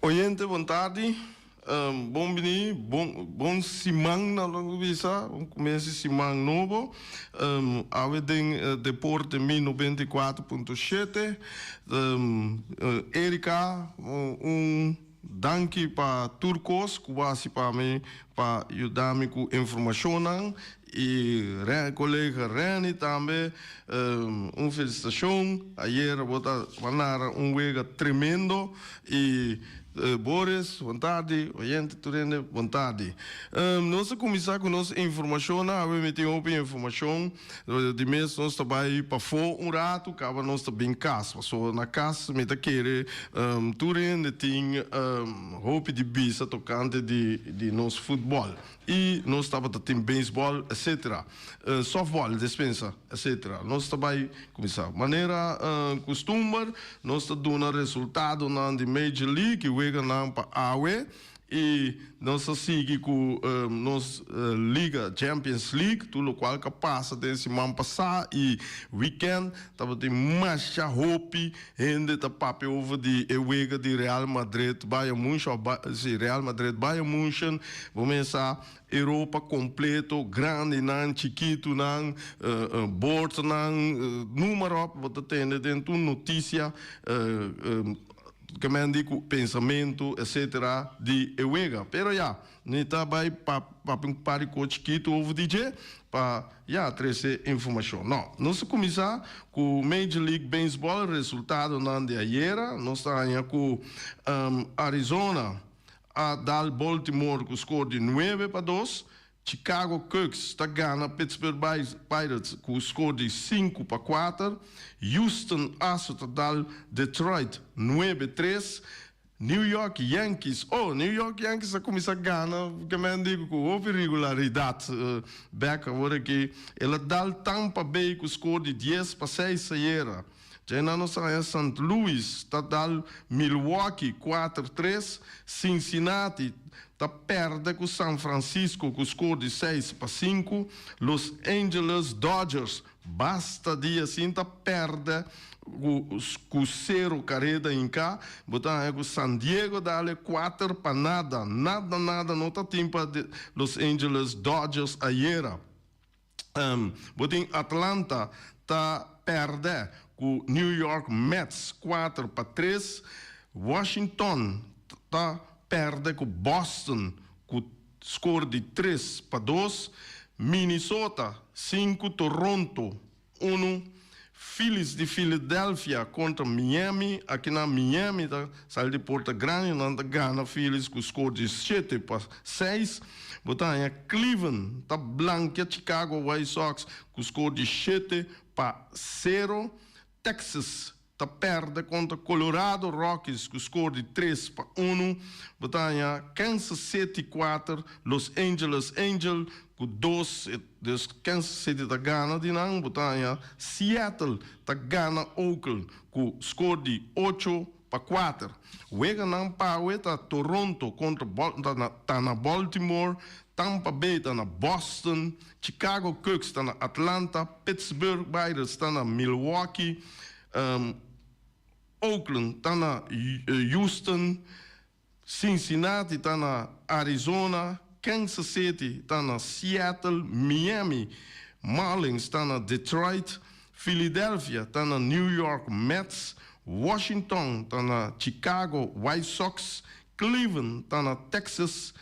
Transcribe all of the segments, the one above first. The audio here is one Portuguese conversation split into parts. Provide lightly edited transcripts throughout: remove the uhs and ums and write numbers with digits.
Oyente, boa tarde. Bom dia, bom simang na Luisa, começa simang novo. Ave tem Deporte 1094.7. Erika, danke para Turcos, quase para mim, para ajudar-me com informação. E colega Reni também, uma felicitação. Ayer, botar wega tremendo. E Boris, boa tarde. Oyente, Turene, boa tarde. Nós começar com nossa informação, nós metemos uma informação. De mês, nós estamos para fora rato, acaba nós também em casa. So, na casa, me tá querer, Turene tem roupa de bisa tocante de nosso futebol. E nós estamos também beisebol, etc. Softball, dispensa, etc. Nós estamos começar. Maneira costume, nós estamos dando resultado na Major League, para a AWE, e nós seguimos com nossa Liga Champions League, tudo o qual que passa desse ano passado e weekend, estava de mais hope, ainda está papel over de Ewega de Real Madrid, Bayern München, Real Madrid, Bayern München, vamos começar Europa completo, grande, não, chiquito, não, board, não, número, você tem dentro notícia, que me digo pensamento, etc. de Ewega. Pero já, nem tá vai para um pari coach chiquito over DJ para já trazer informação. Não, nós começar com o Major League Baseball, resultado na de ayer, nós estamos com Arizona a dar Baltimore com score de 9-2. Chicago Cubs está ganhando Pittsburgh Pirates com score de 5-4. Houston Astros está dando Detroit 9-3. New York Yankees a começar a ganhar, que me digo com irregularidade, back agora que ela dá Tampa Bay com score de 10-6 ayer. Já nós estamos St. Louis está dando Milwaukee 4-3. Cincinnati está perde com San Francisco com score de 6-5. Los Angeles Dodgers basta dia assim está perde com 0 carrera em cá, botar com San Diego dale 4 para nada não está tempo de Los Angeles Dodgers ayer. Botem Atlanta tá perde com New York Mets 4-3. Washington tá perde com Boston com score de 3-2. Minnesota 5, Toronto 1. Phillies de Filadélfia contra Miami. Aqui na Miami tá sai de Porta Grande, não tá ganha Phillies com score de 7-6. Botar em Cleveland tá blanca Chicago White Sox com score de 7-0. Texas tá perde contra Colorado Rockies com score de 3-1. Botar em Kansas City 4, Los Angeles Angels com 2, Kansas City tá ganha de não, botar em Seattle tá ganha Oakland com score de 8-4. Wega não paue tá Toronto contra tá na Baltimore, Tampa Bay está na Boston, Chicago Cubs está na Atlanta, Pittsburgh Pirates está na Milwaukee, Oakland está na Houston, Cincinnati está na Arizona, Kansas City está na Seattle, Miami Marlins está na Detroit, Philadelphia está na New York Mets, Washington está na Chicago White Sox, Cleveland está na Texas,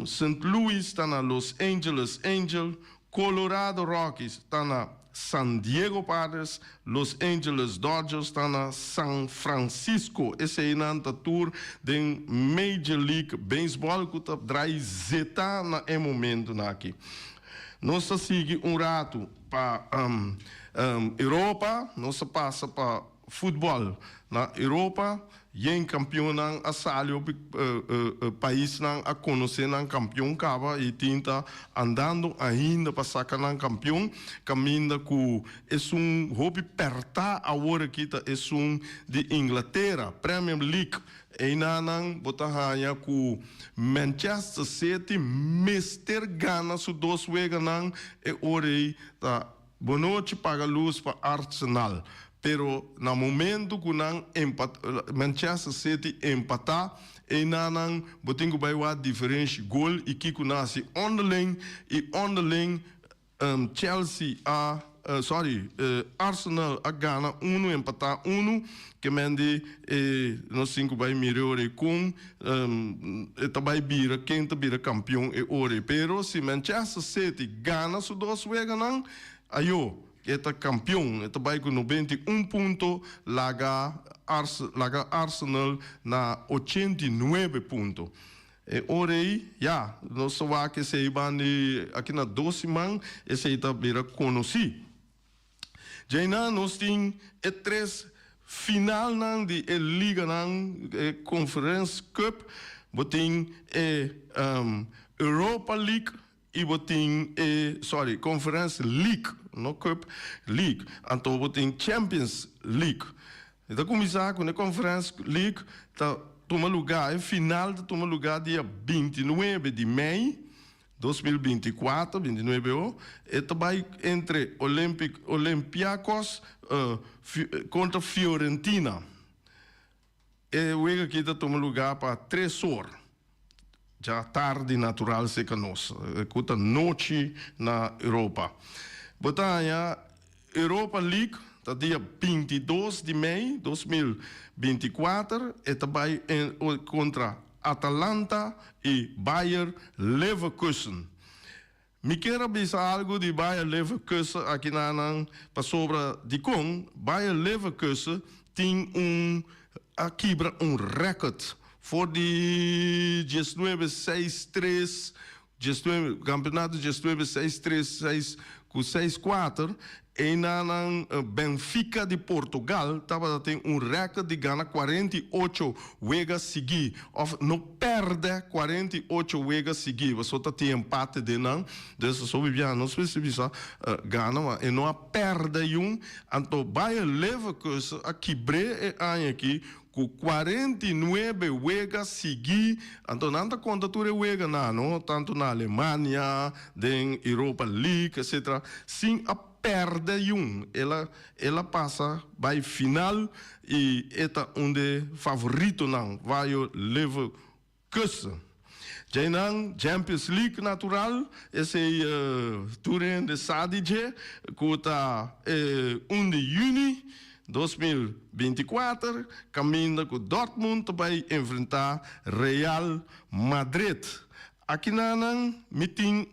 St. Louis está na Los Angeles Angels, Colorado Rockies está na San Diego Padres, Los Angeles Dodgers está na San Francisco. Esse é o tour da Major League Baseball que está zeta na momento aqui. Nós seguimos rato para Europa, nós passa para futebol na Europa. Yen campeão não a salio país não a conhecer não campeão cava e tinta andando ainda para sacar não campeão caminha com é hobby perta a hora que tá é de Inglaterra Premier League e não botar com Manchester City Mister Gana su 2 wega não é hora tá boa noite paga luz para Arsenal Pero na momento que Manchester City empata, e nanan botingo bij wat differential goal, e kiku nasi onderling, Chelsea Arsenal a Ghana 1 empata 1 que mende no 5 bij Miriore com tabai bira quem bira campeão e ore pero se Manchester City gana su dos veganan ayo eta campeão eta vai com 91 pontos laga Arsenal na 89 pontos. Orei, ja, nós só que se ibani aqui na 12 man, esse aí tá beira conheci. Já nós tem três final nan de liga nan Conference Cup, botin Europa League e botin Conference League, no Cup League, então botin Champions League. Então começar com a Conference League, tá toma lugar, final toma lugar dia 29 de maio 2024, 29 e também entre Olympiacos contra Fiorentina. E o que aqui toma lugar para 3 horas. Já tarde natural se conosco. Cuta noite na Europa. Botanha Europa League, tá dia 22 de maio 2024 e também contra Atalanta e Bayer Leverkusen. Me quero avisar algo de Bayer Leverkusen aqui na sobra de com Bayer Leverkusen tem quebra recorde voor die 1963 campeonato 1963 com 6-4 e na Benfica de Portugal estava tem recorde de ganhar 48 vezes seguidas ou não perde 48 vezes seguidas só tem empate de não dessa só vivia não sei se ganha e não perde então Bayer Leverkusen a quebre aqui com 49 vezes seguidas, então não dá conta de vezes não, tanto na Alemanha, na Europa League, etc. Sim, a perde ela passa vai final e é onde favorito não, vai o Leverkusen. Já não Champions League natural, esse Turin de Sadige, que está 1 de junho 2024, caminha com Dortmund para enfrentar Real Madrid. Aqui na meeting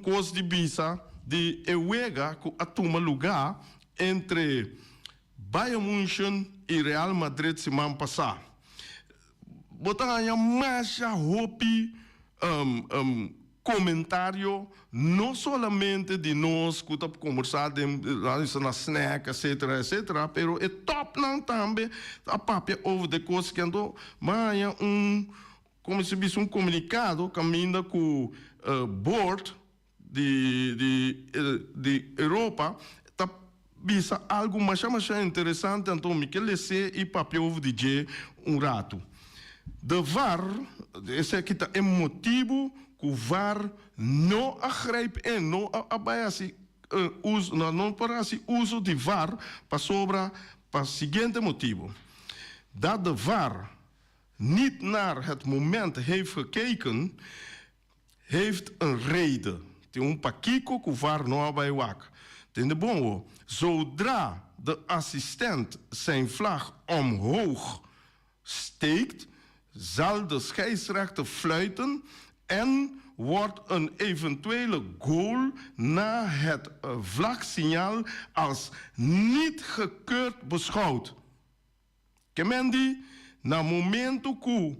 coisa de visa de Ewega que atuma lugar entre Bayern München e Real Madrid semana passada. Botar mais hope comentário não somente de nós que estamos conversando na snack, etc, etc, pero é top não também a papia over de coisas que andou mas como se diz comunicado caminha com board de Europa tá bisa algo mais interessante então me quer ler e papel over de rato de VAR esse aqui tá motivo que o VAR não agrijpt não abaia-se uso, não parece uso de VAR para o seguinte motivo. Dat de VAR niet naar het moment heeft gekeken, heeft een reden. Tem pakico que o VAR não abaia. Ten de bom, zodra de assistent zijn vlag omhoog steekt, zal de scheidsrechter fluiten en wordt een eventuele goal na het vlagsignaal als niet gekeurd beschouwd. Kemendi, na momento que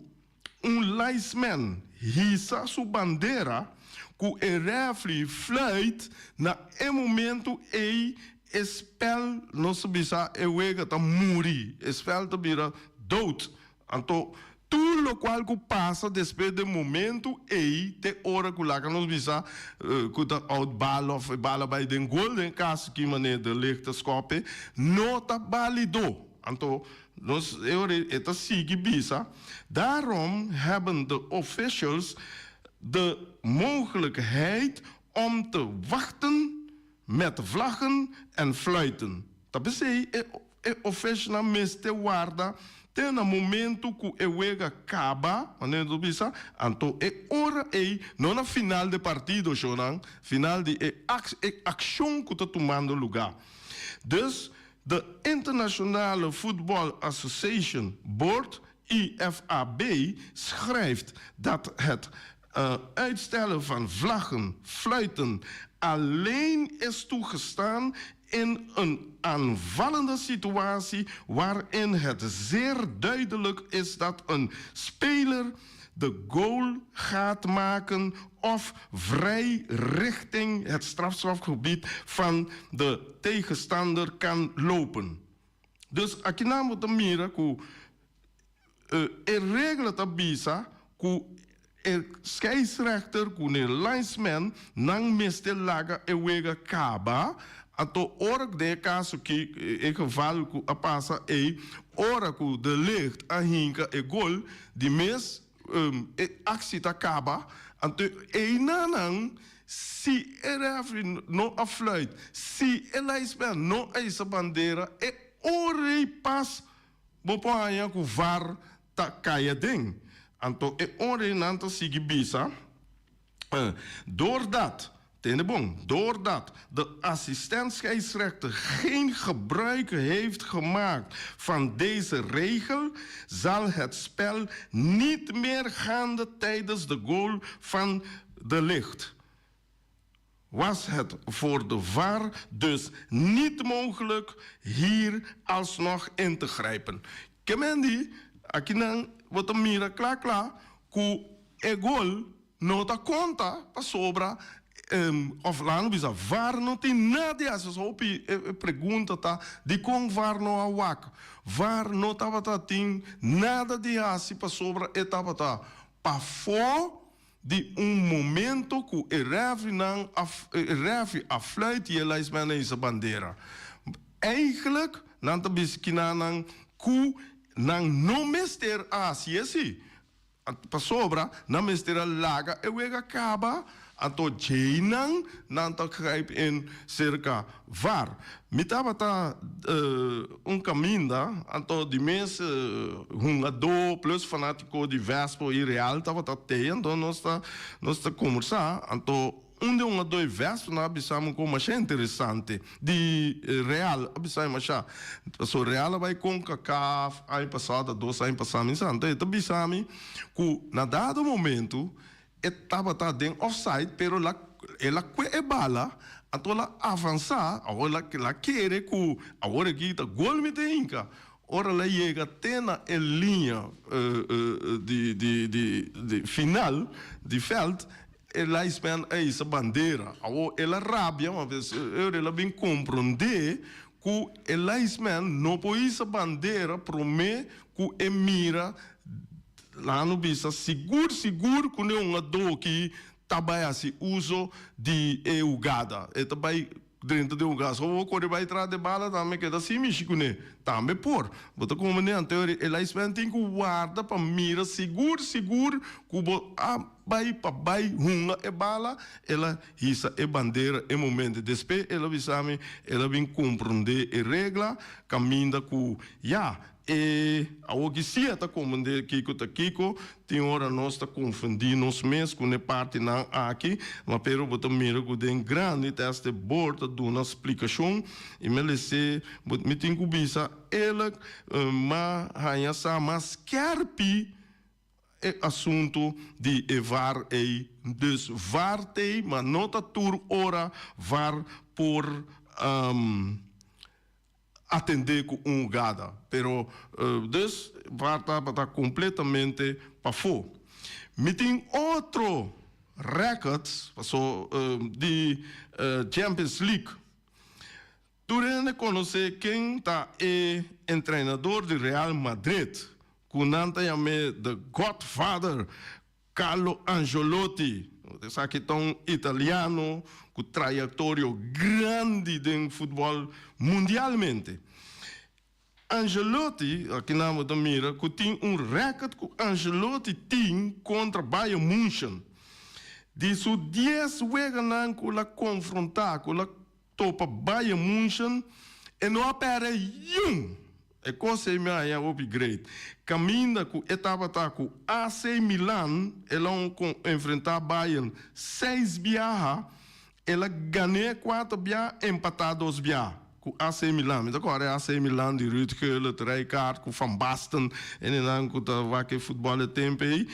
linesman hissa su bandeira, que refle fluit, na momento spel não se bisa tá muri, spel tá bira dood. Então, tudo o qual que passa depois do momento te hora que lá nos bisa que tá out bala of bala by den golden caso que maneira de lectoscope não tá válido. Então nós eta sigue bisa. Daarom hebben de officials de mogelijkheid om te wachten met vlaggen en fluiten. Tapi sei official meste guarda tem no momento que o jogo acaba, maneira do bisa, então hora não na final de partido, chonan, final de ação que está tomando lugar. Dus de Internationale Football Association Board, IFAB, schrijft dat het uitstellen van vlaggen, fluiten alleen is toegestaan in een aanvallende situatie waarin het zeer duidelijk is dat een speler de goal gaat maken of vrij richting het strafschopgebied van de tegenstander kan lopen. Dus aqui na moet mira que regra ta bisa que scheidsrechter que ne linesman nang meste laga wega kaba. Ato ork de caso que em geval que a passa ora que de licht a hinka gol de mes actie acaba ato nanang si refri no afluit si elaispen no essa bandeira ore pas bopanha que var ta caia ding anto ore nanto sigi bisa doordat doordat de assistent-scheidsrechter geen gebruik heeft gemaakt van deze regel, zal het spel niet meer gaande tijdens de goal van de licht. Was het voor de VAR dus niet mogelijk hier alsnog in te grijpen. Kemendi, akinan wat een mira klaar, ku goal nota conta pa sobra. Of lá no bisa, VAR não tem nada disso. Só pergunta tá, de como VAR não há wak. VAR não tava tá tem nada disso para sobra etapa tá. Para fora de momento que o referee afluit e ela esmena essa bandeira. Eigenlijk, não tá bisquina não que não mester assim. Para sobra, não mester a laga e o acaba. Anto Jainang nanta grijp in circa VAR. Mitabata caminda, anto die mensen hungado plus fanatico di Vespo e Real tava te, então nós tá conversar, anto onde dois Vespo na abissamos com uma interessante de Real abissamos já. So Real vai com CAF, aí passada 2 anos passamos, então abissamos que na dado momento estava dentro offside, pero ela é bala, então ela avança, agora ela quer que agora aqui tá gol me tem inca, ora ela chega até na linha de final de veld, ela espera essa bandeira, agora ela rabia, uma vez ela bem compreender que ela espera não pode essa bandeira promete que mira lá no bisa seguro que não do que trabalha se uso de eugada e também dentro de um gás ou quando vai entrar de bala também que dá sim michico né também por bota como né anterior ela espera tem que guarda para mira seguro que vai para vai hunga e bala ela isso é bandeira é momento depois ela bisame ela vem compreender a regra caminha com a ogicia tá comandando Kiko, tem hora nós tá confundindo nós mesmos com a parte não aqui, mas pero botar mira que tem grande teste borda do uma explicação e me lesse, me tem que bisa ela, mas hanya sa mas carpi é assunto de VAR dus VAR tem, mas nota tur hora VAR por atender com gada, pero dus VAR está completamente para fora. Me tem outro records, de Champions League. Tu reconhece quem tá treinador de Real Madrid, que não chama the Godfather, Carlo Ancelotti, que é um italiano com trajetória grande no futebol mundialmente. Ancelotti, aqui na mira, que tem recorde que Ancelotti tem contra Bayern München. De suas 10 vezes que ela confrontar, que ela topa Bayern München, E não apere e coisa me aí upgrade. Caminha com etapa tá com AC Milan, ela enfrentar Bayern 6 biarra, ela ganhou 4 biarra, empatar 2 biarra. Com AC Milan, então agora é AC Milan de Rutger, o Rijkaard, com Van Basten, e não com o vaque futebol de tempo aí,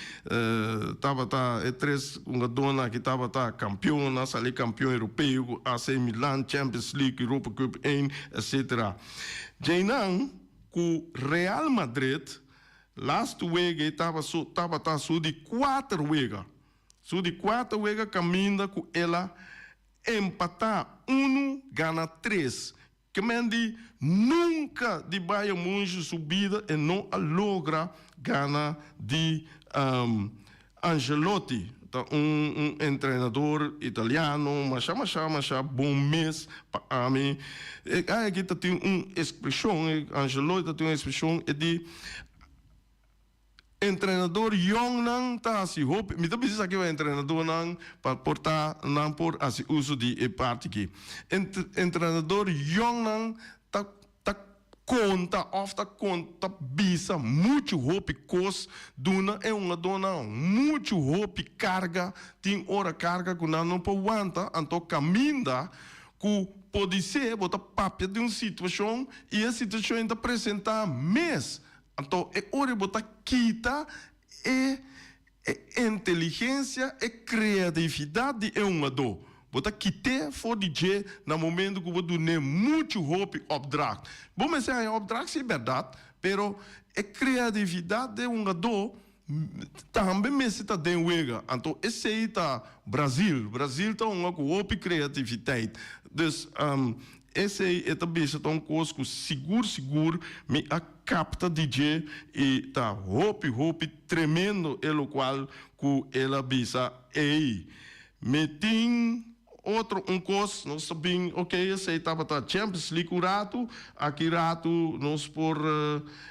tava tá é três uma dona que tava tá campeão, nós ali campeão europeu, com AC Milan, Champions League, Europa Cup 1, etc. Jainan com Real Madrid, last week tava tá de 4 weeks, de 4 weeks caminha com ela empatar 1, gana 3. Que Mendy nunca de Bayern Munich subida e não logra ganhar de Ancelotti, treinador italiano, mas bom mês para mim. Aqui tem uma expressão, Ancelotti tem uma expressão de treinador young não tá assim hope me também sabe que o treinador não para portar não por assim uso de parte aqui treinador young não tá conta bisa muito hope cos duna é uma dona muito hope carga tem hora carga que não pode aguentar então caminha que pode ser botar papel de uma situação e a situação ainda apresentar mês. Então, é hora de botar quita e inteligência e criatividade é uma dor. Botar quita for DJ no momento que você tem muito hope opdracht. Bom, mas é opdracht é verdade, pero a criatividade é uma dor. Também me está dentro wega. Então, esse aí tá Brasil tá uma hope criatividade. Então, esse aí é também um coisa seguro me a capta DJ e tá hope tremendo é qual que ela bisa aí me tem outro coisa nós sabemos ok esse aí tava tá Champions League rato aqui rato nós por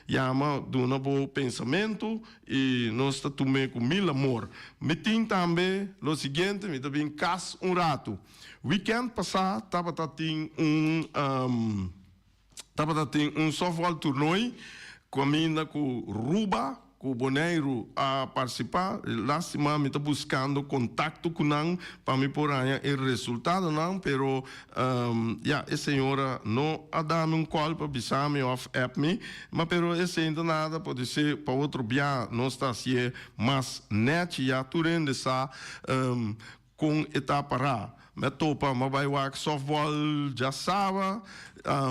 chama do novo pensamento e nós tá tomando com mil amor me tem também o seguinte me também cas rato weekend passado tava tá tem softball torneio caminha com Ruba, com Boneiro a participar. Lá semana me está buscando contato com não para me pôr aí o resultado não, pero a senhora não a dar um call para avisar me off app me, mas pero esse ainda nada pode ser para outro dia não está assim, mas net já turende essa com etapa lá. Me topa, mas vai o softball já sabe,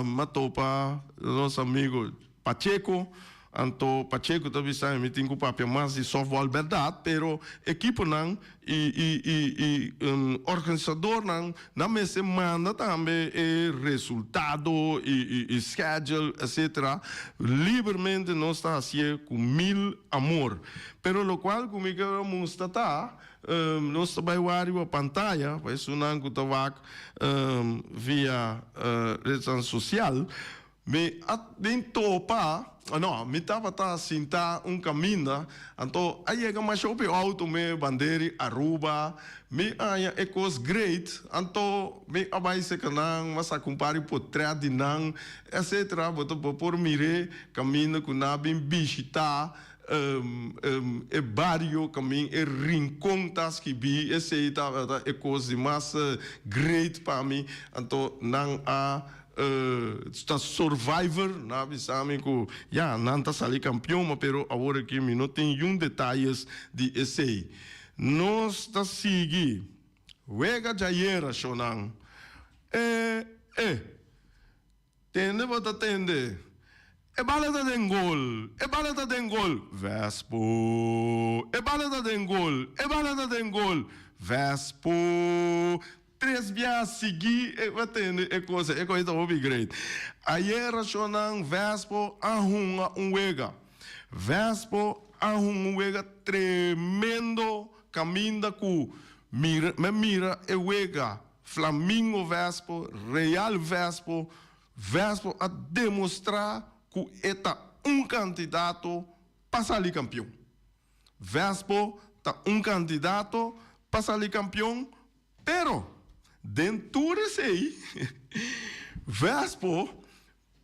me topa nosso amigo Pacheco, então Pacheco também sabe, me tem que papel mais de softball verdade, pero equipe não e organizador não me se manda também resultado e schedule, etc. Livremente nós está assim com mil amor, pero lo qual comigo mostra tá nós trabalhamos a pantalla, vai sonar com o tabaco via rede social. Me bem topa, não, me tava tá sentar caminho, então aí é que mais o auto me bandeira Aruba, me aí é coisa great, então me abai se canang, mas a compare portrait de não, etc. Boto por mire caminho com na bem visitar e barrio caminho e rincão tas que bi esse aí tá é coisa mais great para mim, então não a está survivor na bisame que já não está sali campeão mas pero agora que me não tem detalhes de esse nós está seguir wega jaira shonang tende bota tende e balada den gol Vespo e balada den gol Vespo 3 dias seguir é coisa upgrade. Ayer racionang Vespo arruma wega. Vespo arruma wega tremendo caminho com mira e wega. Flamingo Vespo, Real Vespo a demonstrar que é candidato para sair campeão. Vespo tá candidato para sair campeão, pero dentro desse aí, Vespo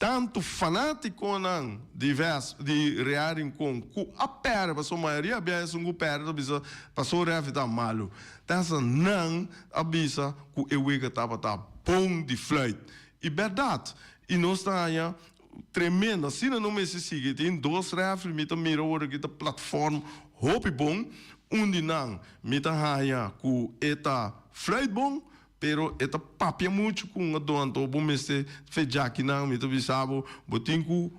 tanto fanático não de reagir com a perda, a maioria vezes um perda bisa passou a vida malo. Então não avisa que o ego estava bom de flight. E verdade, e nós está aí tremendo. Se não me sigue, tem dois refres, me mira agora que a plataforma hope bom, onde não me tá aí que eta flight bom. Pero eta papia muito com a dona to bom este feja que não me to bisabo botinho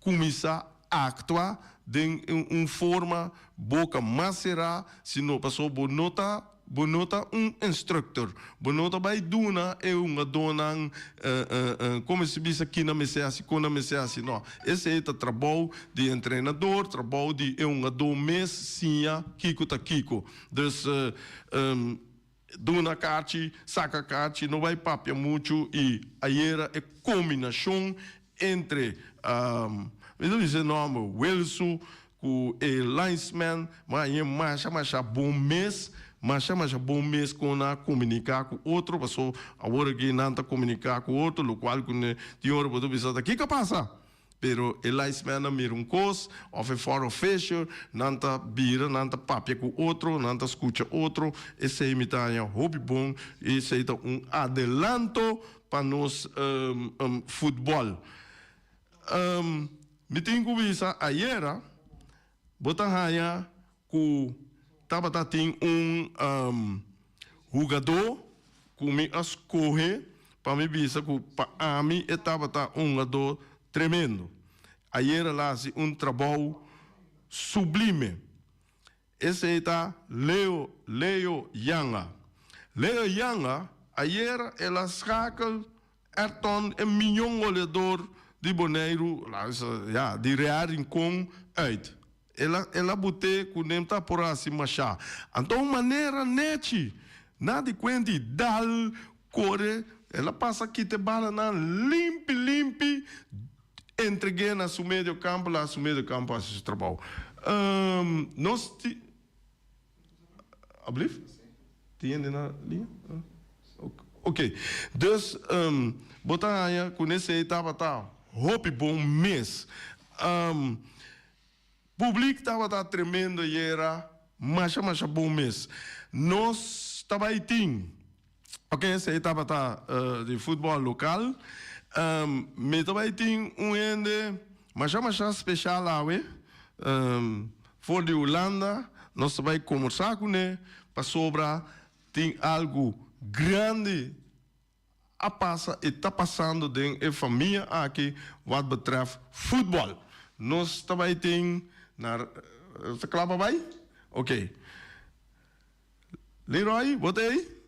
começar a actuar de forma boca macera se não passou bonota instructor bonota vai duna é uma dona como se diz aqui na messias quando messias não esse é o trabalho de treinador trabalho de uma do mês sim kiko ta kiko dus duna carte, saca carte, não vai papia muito e aí era a combinação entre eu dizer nome Wilson com o linesman, mas bom mês com a comunicar com outro, passou agora que não está comunicar com outro, o qual que de hora pode pensar aqui que passa. Pero el linesman mira coisa, of fora fecho, não tá vira, não tá papia com outro, não tá escuta outro, esse é mitanha hobby bom, esse é adelanto para nós futebol. Me tenho visto ayer, botar raia que tava tem jogador que me escorre para me ver que para mim estava jogador tremendo. Ayer lá trabalho sublime. Esse está Leo Yanga. Leo Yanga, ayer ela schakel Ayrton milhão goleador de Bonaire, de reagir com uit. Ela bote com nem tá por acima chá. Então maneira nete, nada de quente dal corre, ela passa aqui te bala na limpe entreguei na seu meio campo, lá seu meio campo esse trabalho. Nós ablief? Tinha na linha? Ok. Dus botar aí com esse etapa tá hope bom mês. Público estava tremendo e era mas bom mês. Nós estava aí ok, essa etapa tá de futebol local. Me também tem ende, mas especial lá, for de Holanda, nós vamos conversar com ele para sobrar tem algo grande a passa e está passando dentro da família aqui, what betreft futebol. Nós também tem na clava vai? Ok. Leroy, botei?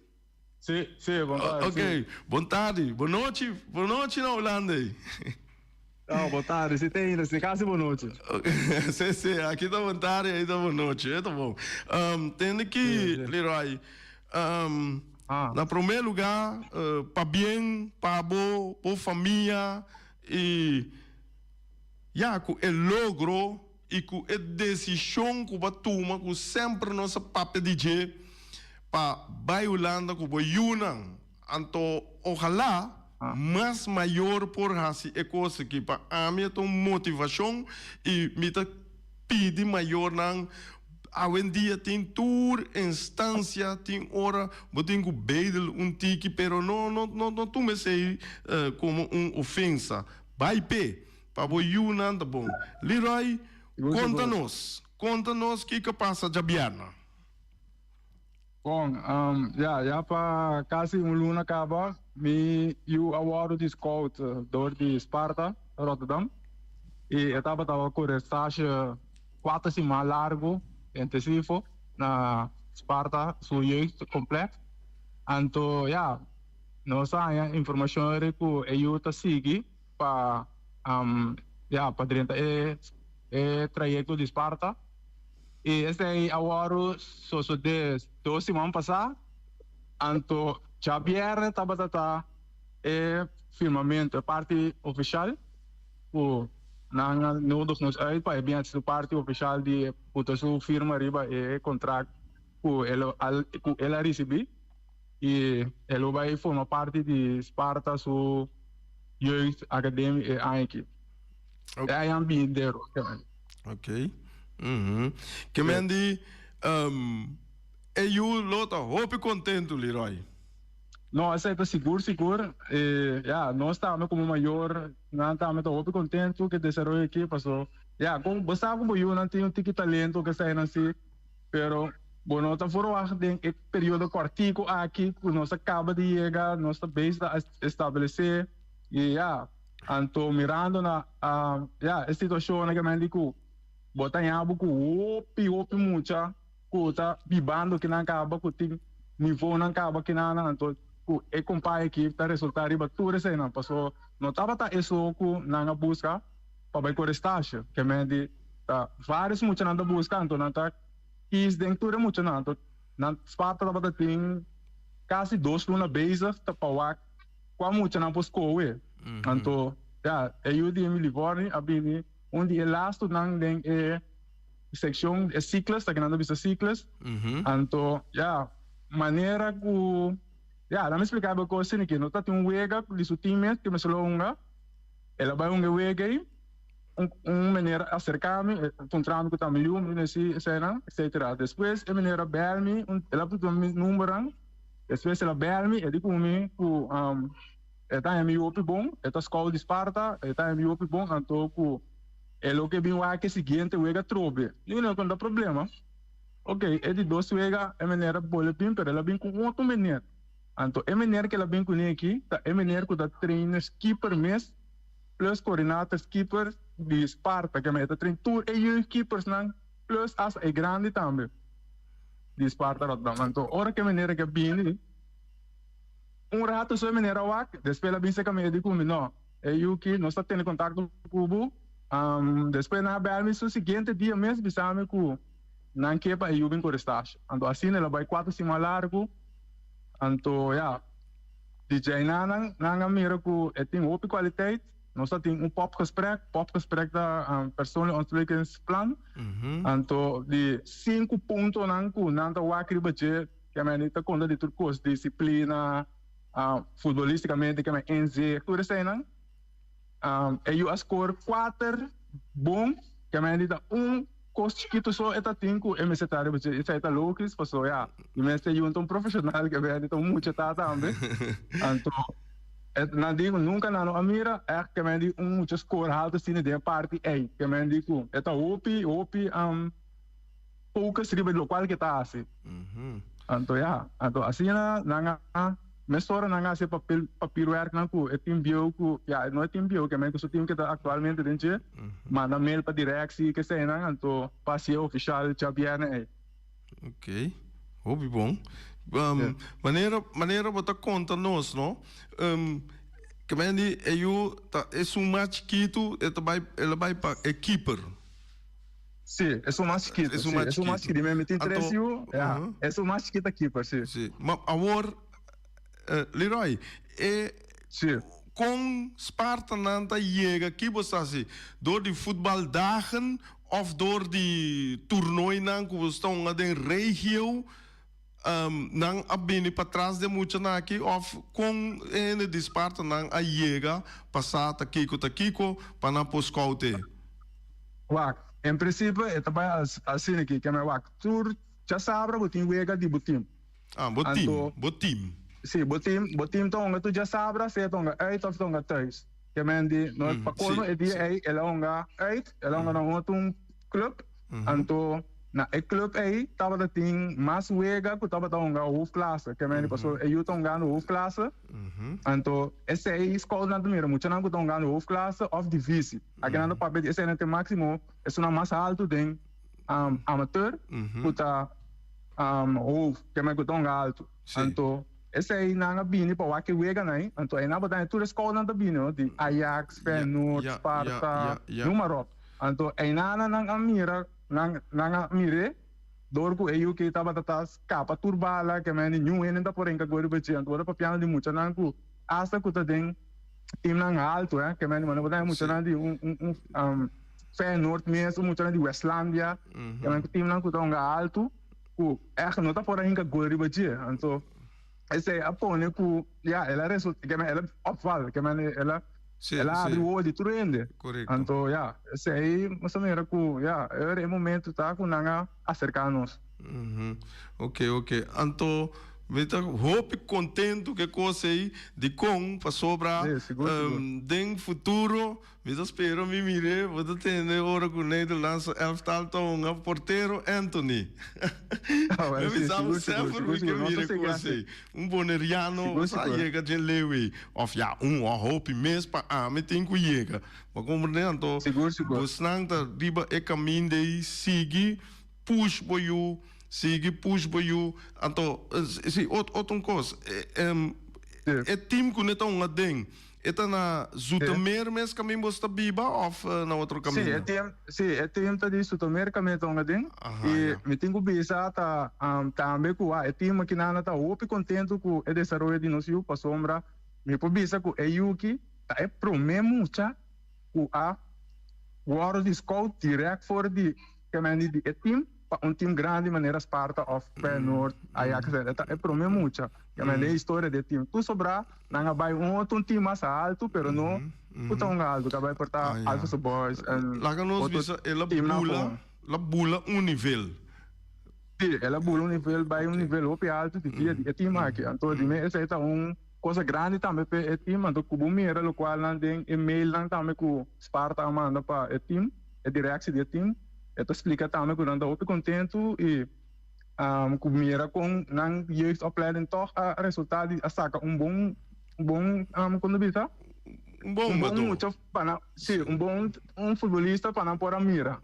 Sim, boa tarde. Ok, boa tarde, boa noite na Holanda. Não, boa tarde, se tem, se casa boa noite. Sim, aqui tá boa tarde, aí tá boa noite, é tá bom. Tem aqui, Leroy, na primeiro lugar, para bem, para boa, para família, e com o logro e com a decisão que vai tomar, que sempre nossa papel DJ, para Holanda como Yunnan, então ojalá mais maior por essa coisa que para a minha motivação e me pede maior não hoje em dia tem tour instância tem hora botinho beidel tique pero não tu me sei como ofensa vai para o Yunnan tá bom. Leroy, conta-nos que passa de Biarna. Bom, já para quase luna acaba, eu award de scout de Sparta, Rotterdam, e eu estava com estágio 4 semanas largo, intensivo, na Sparta, sua jeugd completo. Então, nós temos informação que eu te sigo para dentro do trajeto de Sparta. E esse é agora só de 2 semanas passadas, então já viernes estava firmamento, a parte oficial, o nodig nos uit, para bem a parte oficial de puta sua firma arriba e contrato que ela recebeu e ela vai formar parte de Sparta, jeugdacademie in Eindhoven. Ok. Ja, ja, ben daar ook. Ok. Kemendi, e you lota hopi contento, Leroy. No, essa é seguro, seguro. Ja, nós estamos como maior, nós estamos muito contentes que desenvolve aqui, passou. Ja, como você como eu não tenho tique talento que sai assim, pero bueno, nós estamos em período cortico aqui, que nós acaba de chegar, nós está bem estabelecer e ja, anto mirando na ja, a situação que me digo, botar em abo com opi muita, coisa bibando que não acaba com tem nível não acaba que não anto e compare aqui para resultar e batura sei não passou não estava tá isso com na busca para vai com estágio que me di tá vários muito na busca então não tá is dentro de muito não na Sparta tava tem quase 2 lunas base tá para qual muito na busca ué então já eu de me Livorni abini onde é last não tem section ciclos tá que não bisa ciclos então já maneira que ja, dan explicar eu coisa aqui, não tá tem wega de seu time que me solonga, ela vai wega aí, maneira acercar-me, encontrando que também eu nesse cena, etc. Depois a maneira bel-me, ela puto me número, depois ela bel-me, e digo me que tá em meu bom, tá escola de Esparta, tá em meu bom, então que é o que vem lá que seguinte wega trobe, não tem problema. Ok, é de 2 wega a maneira boletim, pero ela vem com outro maneira. Então, é maneira que ela vem com aqui, é maneira que dá treino skipper mês, plus coordenator skipper de Esparta, que é treino tour e os skippers não, plus as é grande também de Esparta Rotterdam. Então, hora que maneira que vem, rato só maneira wak, depois ela vem se que me digo, não, é eu que nós está tendo contato com o Cubo, depois na bela o seguinte dia mesmo, bisame que não quepa e eu vim com o estágio. Então, assim ela vai 4 semanas largo. Então, ja, DJ Nanga mira que tem outra qualidade, nós temos popgesprek da persoonlijk ontwikkelingsplan. Então, de 5 pontos não tá wakri budget, que é nem tá conta de turcos, disciplina, futbolisticamente que é NZ, tudo isso aí não. Eu score 4 bom, que é nem tá cost chiquito só eta tinco MSTário porque isso é loucos passou já e mas tem um profissional que vem então muito tá também então não digo nunca não amira é que me digo muito score alto assim de parte aí que me digo eta opi poucas riba do local que tá assim então já então assim na me sora na se papel work na ku e team bio ku ya no team bio que me que team que tá atualmente dentro manda mail para direxi que sei na então passe oficial chabiana aí ok hobby bom maneira botar conta nós não que me di eu tá é match quito ela vai para equiper. Sim, é mais chiquito. É mais chiquito. Me interessa é mais chiquito aqui, parceiro. Sim, mas agora Leroy, com Sparta nanta chega aqui você assim, door die voetbaldagen of door die toernooi nan que você estão na regio nan abini para trás de muito na aqui of com ene de Sparta nan a chega passata kiko para na poscoute. Wak, em princípio é também assim aqui que é wak tour já sabe que tem chega de botim. Botim. Sim, botim tonga tu já sabe se tonga 8 of tonga 3. Que mendi no pa colmo e dia aí ela onga 8, ela onga no outro club. Anto na e club aí tava da ting mais wega que tava tonga hof classe, que mendi passou eu tonga no hof classe. Anto esse aí escola na primeira, muito não tonga no hof classe of divisi. Aqui na papel esse não tem máximo, é uma mais alto tem amateur, puta hof, que mendi tonga alto. Anto esse aí não é bem para o que wega né, então aí na verdade tudo escola não bem de Ajax, Feyenoord, Sparta, número, então aí não mira, não mire, dorco aí o que estava atrás capa turbala que me nenhum ainda por enquanto agora vai ser, agora para piano de muito não que hasta que tem time não alto, que me não verdade muito não de Feyenoord mesmo, muito não de Westlandia, que me time não que tão alto, que é não está por enquanto agora vai ser, então esse apone que ela resulta que ela opval que ela Sim, ela abre sim. o olho trende. Correto. Então, esse aí, mas maneira que, é o momento tá com nanga acercar-nos. Uhum. Ok, ok. Então, meta hope contento que coisa aí de com para sobrar Sim, seguro. den futuro, meta espero me mire, vou ter hora com o Nederlandse elftal tonga porteiro Anthony. Ah, Me sim, sabe seguro. sempre que Não tô mire com seguindo. boneriano, sa Seguro. chega de lewe, of ja, hope mes pa me tem que chega. Mas como então, Seguro. você não tá riba e caminho de seguir push for you, sige push for you. Então, se outra coisa, é time que não é um adem. É na Zoetermeer mes caminho você biba ou na outro caminho? É tempo disso, tô mercamente um ading. E me tenho bisa tá também com é time que nada tá open contento com o desenvolvimento de nosso para sombra. Me po bisa com é yuki, tá é problema mucha com a World Scout direct for the kemeni di team pa team grande maneira Sparta of Feyenoord Ajax é problema mucha kemeni história de team tu sobra nanga vai outro time mais alto pero não tão alto que vai portar Alpha Boys lá que nós visa ela bula nível. Sim, ela bula nível vai nível ope alto de dia de team aqui então de me essa é coisa grande também para o time então como mira lo qual não tem email não também com Sparta manda para o time é direct do time então explica também que não está contento e como mira com não jeugdopleiding toch resultado a saca bom quando bisa Bom mucho para sim bom futebolista para não pôr a mira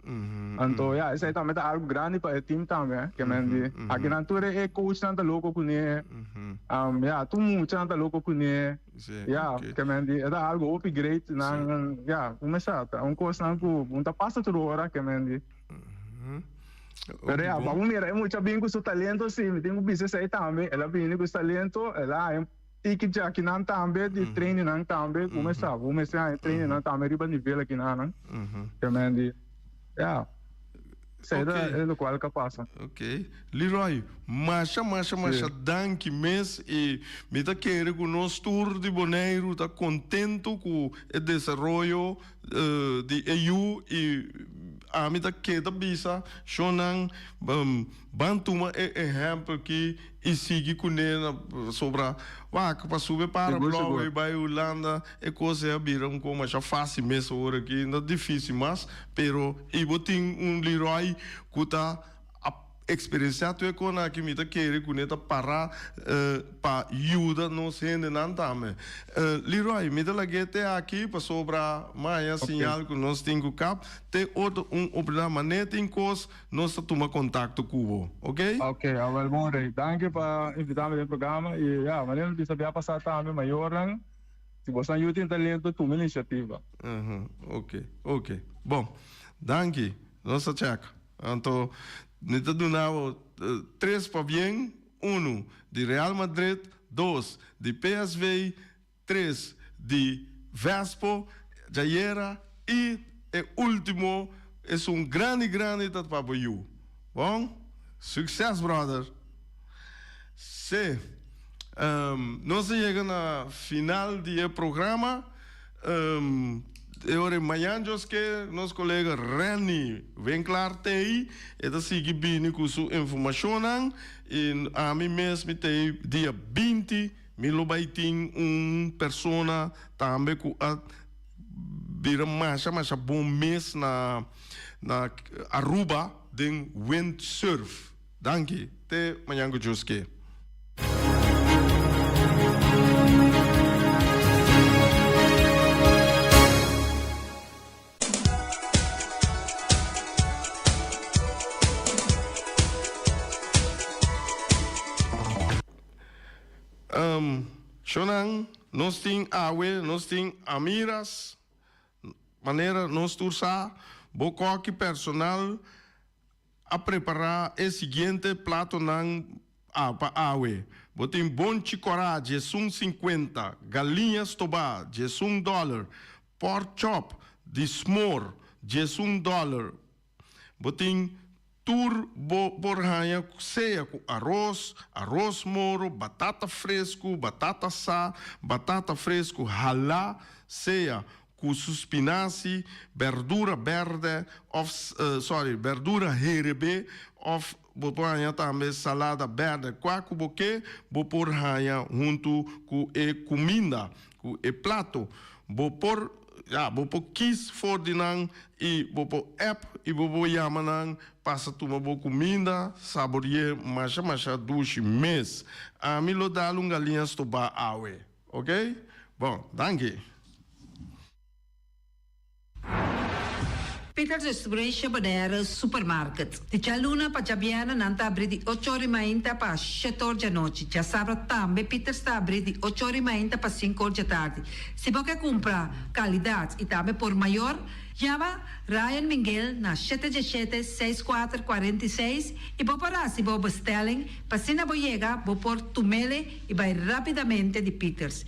então isso aí também é algo grande para o time também que mendi aqui na altura é coach não tá louco com ele tu muito não tá louco com ele que mendi é algo upgrade não começar coisa não não tá passa toda hora que mendi pero vamos mira é muito bem com seu talento sim tem um business aí também ela vem com talento ela é ticket já aqui não também de treino não também começar a treino não também riba nível aqui não que mendi sei é o qual que passa ok Leroy marcha danke mês e me tá querendo com nosso tour de Bonaire tá contento com o desenvolvimento de EU e a mim tá queda bisa shonan bantuma exemplo que e sigue com ele sobre que para subir para Blauwe vai Holanda é coisa viram como já fácil mesmo hora aqui não é difícil mas pero e botin Leroy que tá experiência tu é com a que me tá querer com ele para para ajuda não sendo não também Leroy me dá até aqui para sobrar mais sinal que nós temos cap tem outro outra maneira tem coisa nós toma contato com o ok well bom rei danke para invitar-me no programa e maneira de saber passar também maior se você não tem talento tu iniciativa ok bom danke nossa check então Neta donava 3 para bem, 1 de Real Madrid, 2 de PSV, 3 de Vespo, Jaiera e o último é grande para o Bom, sucesso, brother. Se nós chegamos na final do programa, Ora amanhã que nosso colega Reni vem claro tem e da seguir bem com sua informação e a mim mesmo tem dia 20 mil vai ter persona também com a vira mais bom mês na Aruba de windsurf. Danke. Até amanhã com Joske. Shonang, nós temos awe, nós temos amiras, maneira nós tursa, bocoque personal a preparar o seguinte prato nang para awe. Botem bom chicorá de $50, galinhas tobá de $1, pork chop de smor de $1. Botem tur borhanha seja com arroz moro, batata fresco, batata sa, batata fresco ralá, seja com suspinacie, verdura verde, verdura herebe, of borhanha também salada verde, quaco boque, borhanha junto com comida, com prato, bopo kies voor die nang i bopo app i bopo yamanang passa tuma bo comida saborear masha dushi mes a mi lo dá um galinhas to ba awe, ok? Bom, danke. Peter's Restauration Bonera Supermarket. Di Cialuna pa Ciabiana nanta abri di 8 ore mainta pa 7 ore noci. Già sabato tambe Peter sta abri di 8 ore mainta pa 5 ore tardi. Se vuoi compra qualità e tambe por maior, chiama Ryan Miguel na 717-6446 e può pararsi bo bestelling, passina boiega, bo por tumele e vai rapidamente di Peters.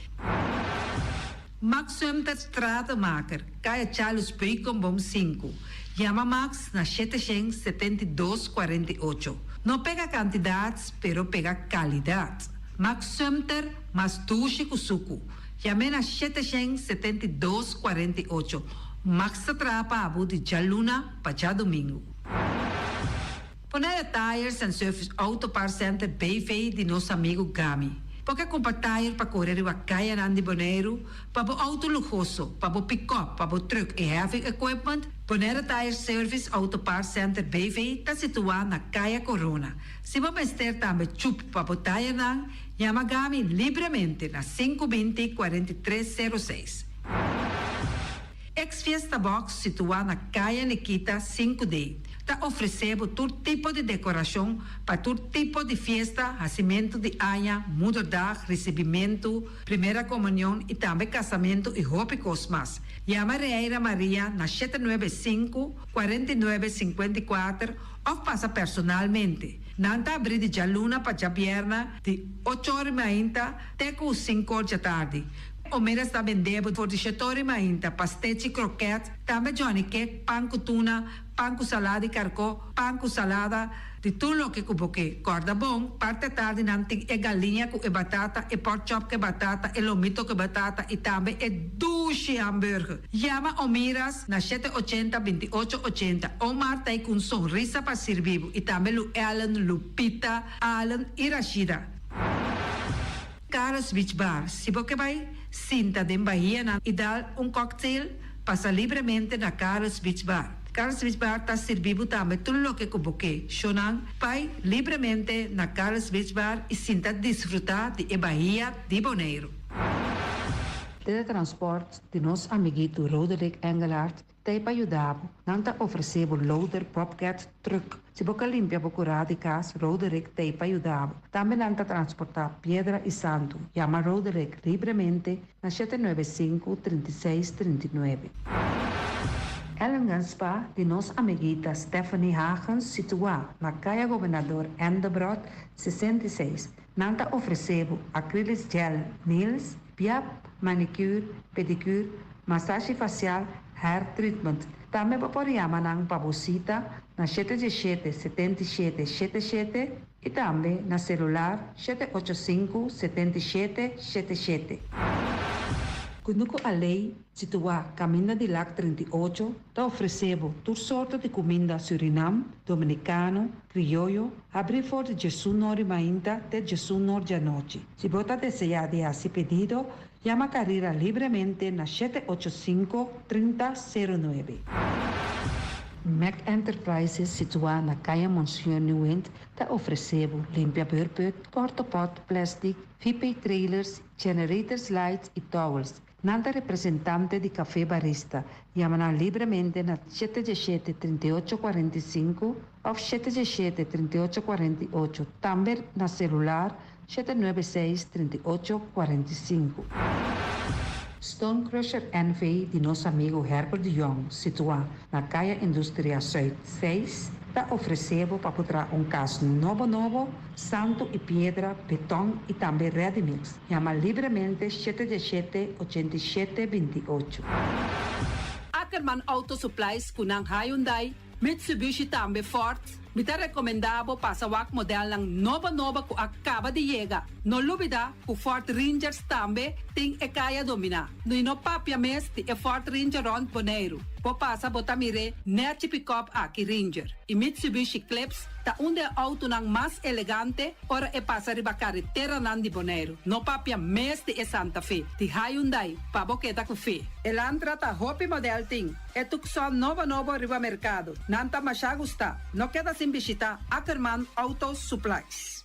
Max Sumter Stratenmaker, Kaya Charles Bricom Bom 5. Llama Max na 772-48. No pega cantidades, pero pega calidad. Max Sumter, mas tushi kusuku. Llame na 772-48. Max Trapa Abu de Jaluna, Pacha Domingo. Ponere Tires and Service Auto Parts Center BV de nosso amigo Gami. Porque compra tire para correr a caia Nandi Boneiro, para o auto luxuoso, para o pick-up, para o truck e heavy equipment, Bonera Tire Service Auto Parts Center BV está situado na Caia Corona. Se você ter também chup para o tire nang, llama Gami livremente na 520-4306. Ex-Fiesta Box situado na Caia Nikita 5D. Está oferecendo todo tipo de decoração para todo tipo de festa, nascimento de anha, mudança, recebimento, primeira comunhão e também casamento e hobby cosmas. Llama Reira Maria na 795-4954 ou passa personalmente. Nanta abrir de Jaluna para Jabierna de 8 horas ainda até 5 horas da tarde. O mera está vendendo por 17 horas ainda pastete croquete, também Johnny Cake, pão com tuna, pão com salada e carcó, pão com salada, de tudo o que cuboque. Corda bom, parte tarde nanti é galinha com batata, e pork chop com batata, e lomito com batata, e também é duche hambúrguer. Llama o miras na 780-2880. O Marta aí com sonrisa para servir, e também Lu Ellen, Lupita, Alan e Rashida. Carlos Beach Bar, se você vai sinta de Bahia e dar cocktail, passa livremente na Carlos Beach Bar. Carlos Beach Bar está servindo também tudo o que cuboque. Shonan, vai livremente na Carlos Beach Bar e sinta desfrutar de Bahia de Boneiro. Teletransport de nosso amiguito Roderick Engelhardt tem para ajudar. Nanta oferecemos loader, bobcat, truck. Se você limpia o curado de casa, Roderick tem para ajudar. Também nanta transportar pedra e santo. Chama Roderick livremente na 795-3639. Ellen Ganspa, de nossa amiguita Stephanie Hagens, situada na Caia Governador Endebrot 66. Nanta oferecemos acrylic gel, nails, piap, manicure, pedicure, massagem facial, hair treatment. Também pode chamar na Pabosita na 777-7777 e também na celular 785-7777. Quando a lei situada Caminho de Lac 38, está oferecendo toda sorte de comida Suriname, dominicano, criollo, abrir for de Jesus Nori Mainta até Jesus Nori à noite. Se você desejar de esse pedido, chama a carreira livremente na 785-3009. Mac Enterprises, situada na Caia Monsieur Nuent, está oferecendo limpia burput, porta-pot, plástico, VP trailers, generators lights e towels. Nanta representante de Café Barista, chama livremente na 717-3845 ou 717-3848, também na celular 796-3845. Stone Crusher NV de nosso amigo Herbert de Jong, situado na Caia Indústria Zuid 6, está oferecendo para botar caso novo, santo e pedra, betão e também ready mix. Chama livremente 717-8728. Ackerman Auto Supplies kunang Hyundai, Mitsubishi tambe Ford, Mita recomendabo pasawak model ng nova ku acaba de llegar. No lubida ku Fort Rangers tambe ting e kaya domina. No ino papia mes ti e Fort Ranger rond Bonaire. Po pasa botamire net pick-up aki Ranger. I Mitsubishi Eclipse ta unde auto nang mas elegante ora e pasa riba carretera nan di Bonaire. No papia mes ti e Santa Fe. Ti Hyundai pa boketa ku fe. Elantra ta hopi model ting. E tukson nova riba mercado. Nanta masya gusta. No queda sin visita Ackerman Auto Supplies.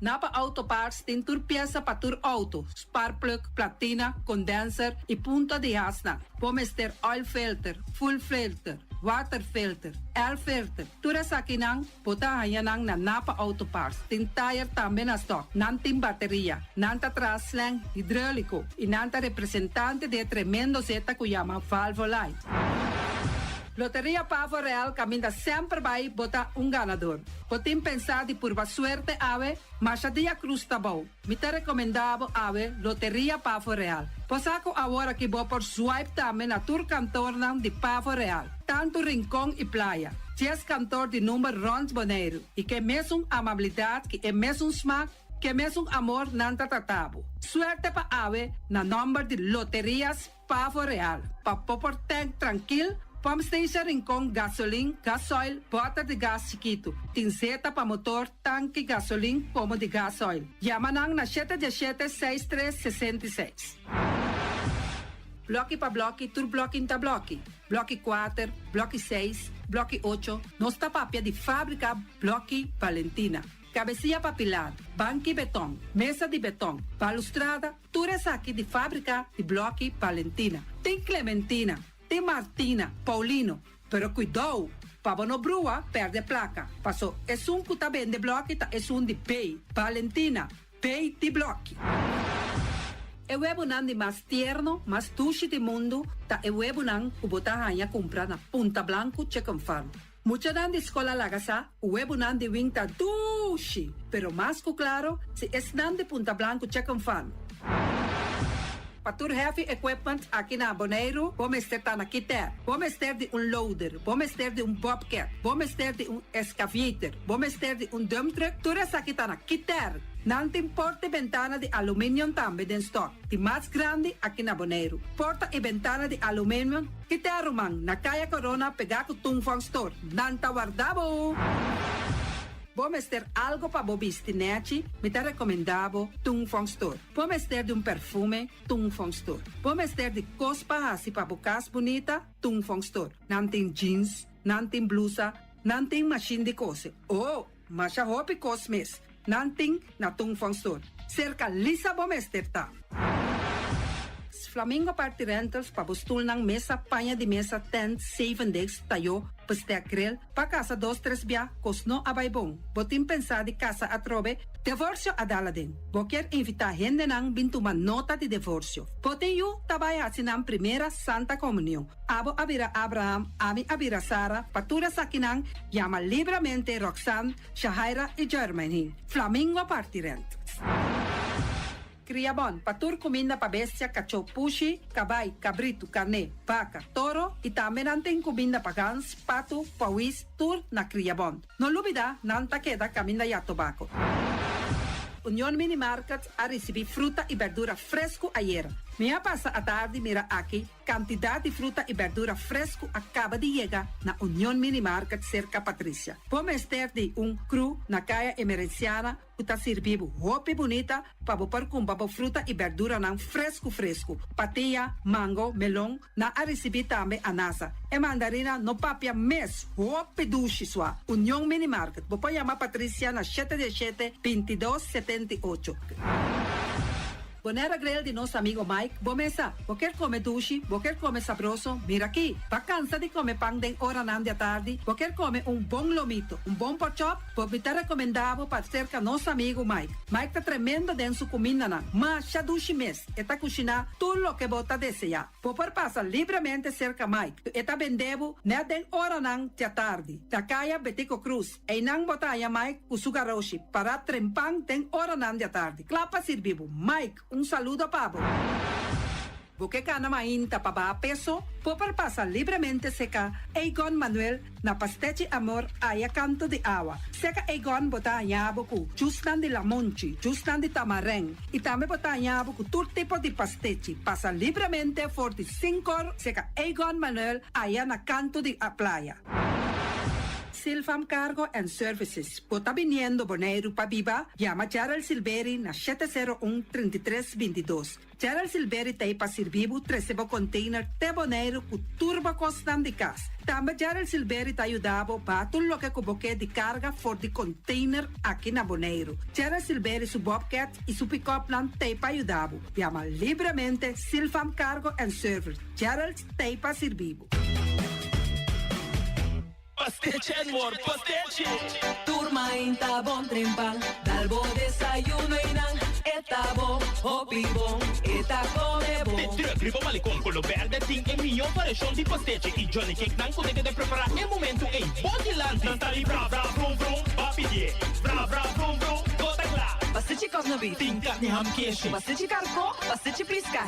Napa Auto Parts tem tur pieza para tur auto, spark plug, platina, condenser e punta de asna. Pomester oil filter, full filter, water filter, air filter. Tura sa kinang, puta hayanang na Napa Auto Parts. Tem tire também na stock, nantim bateria, nanta traslang hidráulico e nanta representante de tremendo zeta que chama Valvoline. Loteria Pavo Real caminha sempre vai botar ganador. Potem pensar de por suerte ave, mas a dia cruz tá bom. Me te recomendava ave Loteria Pavo Real. Posaco agora que vou por swipe também na tour cantor de Pavo Real. Tanto Rincón e Playa. 10 cantor de número Rond Bonaire. E que mesmo amabilidade, que é mesmo smaak, que mesmo amor nanta tatabo. Suerte pa ave na number de Loterias Pavo Real. Pa popor tank tranquil, Pump Station Rincón, gasolina, gasoil, bota de gás chiquito. Tinzeta para motor, tanque, gasolina, como de gasoil. Yamanang na 717-6366. Bloque para bloque, tur bloque inta bloque. Bloque 4, bloque 6, bloque 8. Nossa papia de fábrica, bloque Valentina. Cabecilla papilar, banco betão, mesa de betão, balustrada, tudo isso aqui de fábrica de bloque Valentina. Tem Clementina. Tem Martina, Paulino, pero cuidado, para não brua, perde placa. Passou, é que tá bem de bloco, é de pay. Valentina, pay de bloco. É o webunan de mais tierno, mais tushi do mundo, tá é o webunan que botar a comprar na Punta Blanco Chicken Farm. Mucha dan de escola lagasa, o webunan de winta tushi, pero mais que claro, se é nan de Punta Blanco Chicken Farm. Patur heavy equipment aqui na Bonaire, vamos ter na Kiter, vamos ter de loader, vamos ter de bobcat, vamos ter de excavator, vamos ter de dump truck, tudo isso aqui na Kiter. Não tem porta e ventana de alumínio também em stock, de mais grande aqui na Bonaire. Porta e ventana de alumínio, Kiter man, na Kaya Corona, pegar com Tungfang Store, não tá guardado. Vamos ter algo para bobistinete, me te recomendavo Tungfang Store. Vamos ter de perfume, Tungfang Store. Vamos ter de cospa assim para bocas bonita, Tungfang Store. Não tem jeans, não tem blusa, não tem machine de cose. Oh, mas a roupa cosmes, não tem na Tungfang Store. Cerca lisa vamos ter tá. Flamingo Party Rentals para bustul ng mesa, panha de mesa, tent, 7 days, tayo, paste akrel, pa casa 2-3 bia, kosno abay bong. Botim pensa di casa atrobe, divorcio adala din. Boker invita gente nang bintuman nota de divorcio. Botin yu tabay asinang primera Santa Comunión. Abo abira Abraham, ami abira Sara, patura sakinang, llama libremente Roxanne, Shahaira y Germany. Flamingo Party Rentals. Criabon, patur comida para bestia, cachorro, pushi, cabay, cabrito, carne, vaca, toro e também tem comida para gans, pato, pauis, tur na Criabon. Não lubida, não ta queda caminda ya tobaco. União Mini Market a receber fruta e verdura fresco ayer. Minha passa a tarde mira aqui, quantidade de fruta e verdura fresco acaba de chegar na União Mini Market cerca Patrícia. Vamos ter de cru na caia emergenciana, que está servindo roupa bonita para pôr com fruta e verdura não fresco. Patia, mango, melão, na a receber também anasa. E mandarina no papia mês, roupa duche sua. União Mini Market. Vou chamar Patrícia na 717-2278. Bonera grill de nosso amigo Mike. Bomesa, vou quer comer duche, vou quer comer sabroso. Mira aqui, tá cansa de comer pão de hora nan de tarde, vou quer comer bom lomito, bom pork chop, vou me te recomendava para cerca nosso amigo Mike. Mike tá tremendo dentro sua comida nan, mas já duche mês, e tá cozinhar tudo o que bota desejar. Vou por passar livremente cerca Mike, e tá vendendo né de hora nan de tarde. Da caia Betico Cruz, e não botaya Mike com sugaroshi, para trempang de hora nan de tarde. Clapa servivo, Mike. Saludo, Pablo. Porque kana mainta pa ba peso, popar pasa livremente seca Egon Manuel na pastechi amor aya canto de agua. Seca Egon bota anyaboku, justan de la monchi, justan de tamareng. Y también bota anyaboku todo tipo de pastechi. Pasa livremente 45 seca Egon Manuel aya na canto de a playa. Silfam Cargo and Services. Bota viniendo Bonaire pa Biba, llama Gerald Silveri na 701-3322. Gerald Silveri te pa servibu 13 container te Bonaire ku turba costan de cas. Também Gerald Silveri te ajudava para tudo lo que cuboque de carga for de container aqui na Bonaire. Gerald Silveri su Bobcat e su pick-up plan te pa ajudava. Llama livremente Silfam Cargo and Services. Gerald te pa servibu. Pastiche, amor, pastiche. Turma inta bom trempang, dalbo desayuno inang, eta bom, hopi bom, eta come bom. Te tribo malicom con lo verde ting e mio parecon di pastiche. I Johnny Cake nan con de preparar el momento e body lanti. Nantali bra bra brum brum, papi die. Bra bra brum brum, gota gla. Pastiche cosnobi, Tinka ni ham keshi. pastiche carco, pastiche pisca,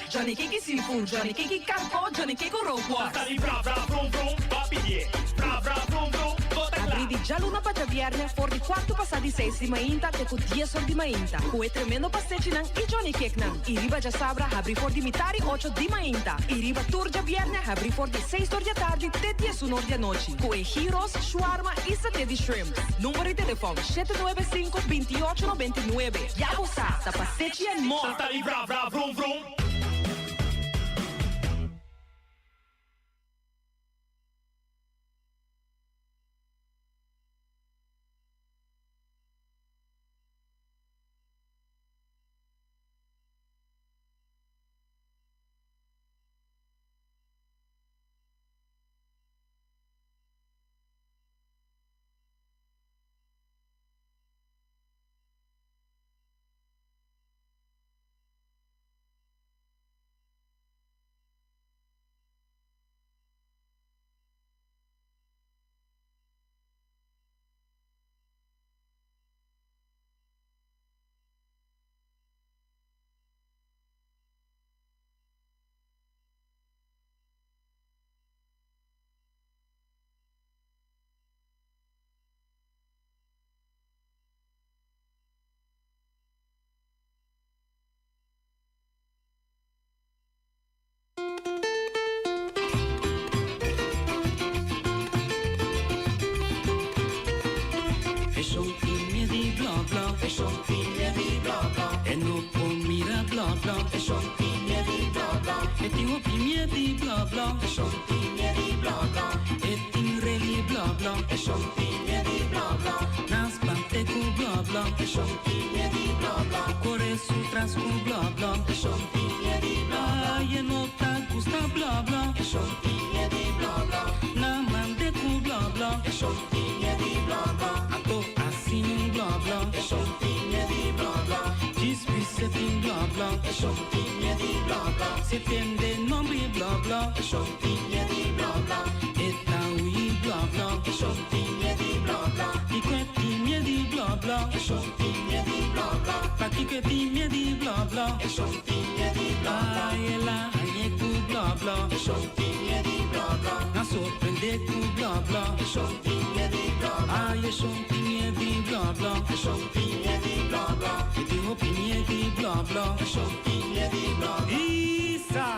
Johnny Cake seafood, Johnny Cake carco, Johnny Cake roquas. Nantali bra bra brum brum, papi die. Bra bra brum brum, gota gla. Abri di già luna pa viernes, for di quarto passati 6 di mainta, te cu 10 ore di mainta. Cue tremendo pastiche nan, i Johnny Cake nan. I riba già sabra, abri for di mitari 8 di mainta. I riba turgia viernes, abri for di 6 ore di tardi, te 10 ore di noci. Cue gyros, shawarma e satè di shrimp. Numero di telefono 795-2899. Ya sa, da pastiche and more. Nantali bra bra brum brum. E non combina bla bla. E son piglie di bla bla. E ti opimie di bla bla. E son piglie di bla bla. E ti reli bla bla. E son piglie di bla bla. Nas pante cu bla bla. E son piglie di bla bla. Core su tras cu bla bla. E son piglie di bla bla. E non ta gusta bla bla. E son piglie di bla bla. Na mande cu bla bla. E son piglie di bla bla. Anto asin bla bla. E son piglie di bla bla. Setting bla bla, e son piglie di bla bla. Se tende nombri bla bla, e son piglie di bla bla. E taui bla bla, e son piglie di bla bla. Di quetti di bla bla, e son piglie di bla bla. Pati quetti di bla bla, e son piglie di bla bla. E la e tu bla bla, e son piglie di bla bla. Na sorprende tu bla bla, e son piglie di bla bla. E son piglie di bla bla, e son piglie di bla bla. E ti opinioni di bla bla, e son piglie di bla bla. Isa!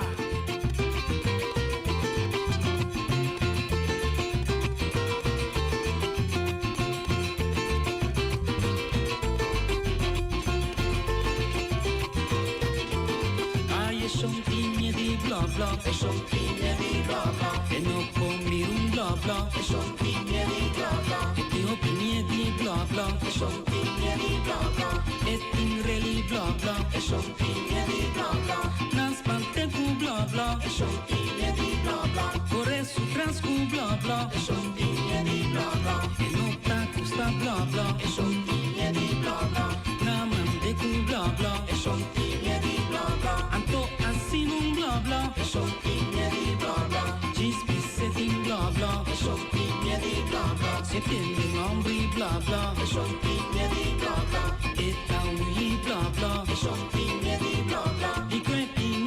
Son piglie di bla bla, e son piglie di bla bla. E non commi un bla bla, e son piglie di bla bla. E ti opinioni di bla bla, e son piglie di bla bla. E ti reli bla bla, e son piglie di bla bla. Nas pante cu bla bla, e son piglie di bla bla. Core su trans cu bla bla, e son piglie di bla bla. E non ta gusta bla bla, e son piglie di bla bla. Na mande cu bla bla, e son piglie di bla bla. Anto asin un bla bla, e son piglie di bla bla. Ci spissetin bla bla, e son piglie di bla bla. Se tende nombri bla bla, e son piglie di bla bla. E taui bla bla, e son piglie di bla bla. Di quetti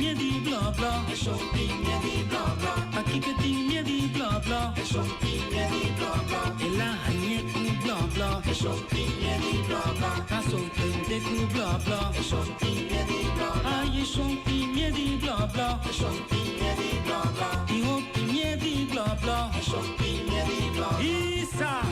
Aqui que tinha de blá blá, e lá hanhê com blá blá, a sorprende com blá blá, aí champinha de blá blá, e roupinha de blá blá, Isa.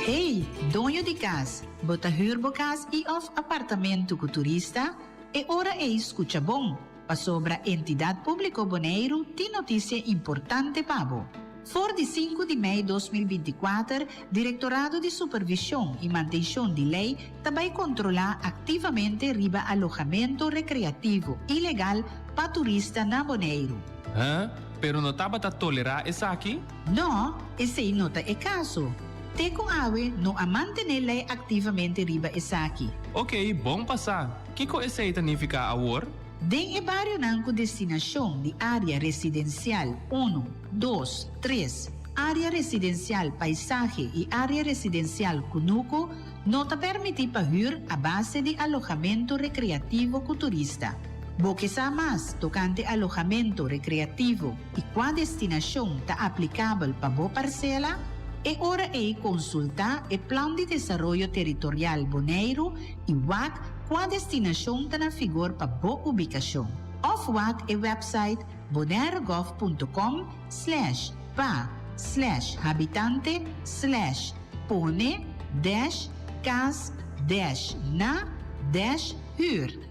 Hey, dono de casa, bota huurbocas e of apartamento com turista? É hora é escuta bom, para sobra entidade pública Bonaire tem notícia importante para você. For de 5 de maio de 2024, Diretorado de Supervisão e Manutenção de Lei também controlar ativamente riba alojamento recreativo ilegal para turista na Bonaire. Hã? Pero não estava a tolerar isso aqui? Não, esse não é caso. Te com awe no a manter lei ativamente riba essa aqui. Ok, bom passar. Que coisa significa agora? Den e barrio nan com destinação de área residencial 1, 2, 3, área residencial paisaje e área residencial Cunuco, não te permite pagar a base de alojamento recreativo com turista. Boque sa mais tocante alojamento recreativo e qual destinação está aplicável para boa parcela, é hora de consultar o Plano de Desenvolvimento Territorial Bonaire e WAC qual destinação está na figura para boa ubicação. Of WAC é o website bonaireGov.com/pa/pone-cas-na-huur.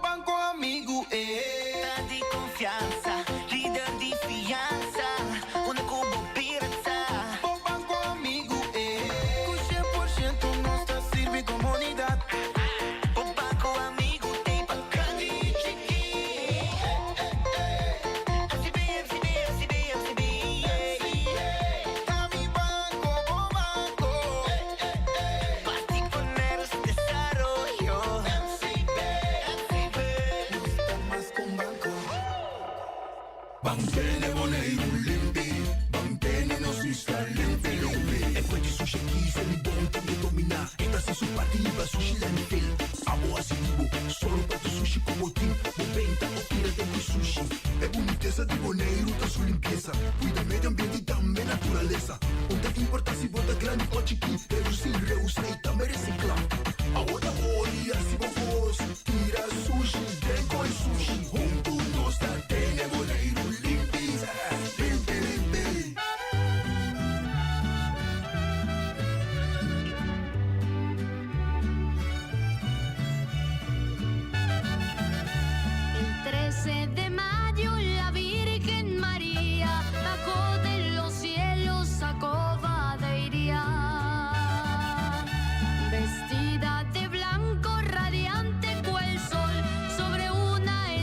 Banco amigo, tá de confiança, líder de fiança, onde como pirata. Banco amigo, com 100% nós tá sirve comunidade. Banco amigo tem bacana e chique. FCB, Tami Banco, bom banco. Particuleros desarrollo. Bantene Bonaire limpi, bantene nos está limpi. E poi di sushi chi se li bonti di dominar. Esta se su partida sushi la nivel. Amo asitivo, solo para tu sushi como team. Moventa o tira de mi sushi. É boniteza de Bonaire, da sua limpeza. Cuida medio ambiente e também natureza. Onde importa se bota grande ou chiqui. Reduzir, reusar e também reciclar. Agora olha se vos tira sushi, vem com sushi. Junto nós tá tene Bonaire. Vestida de blanco radiante cual sol sobre una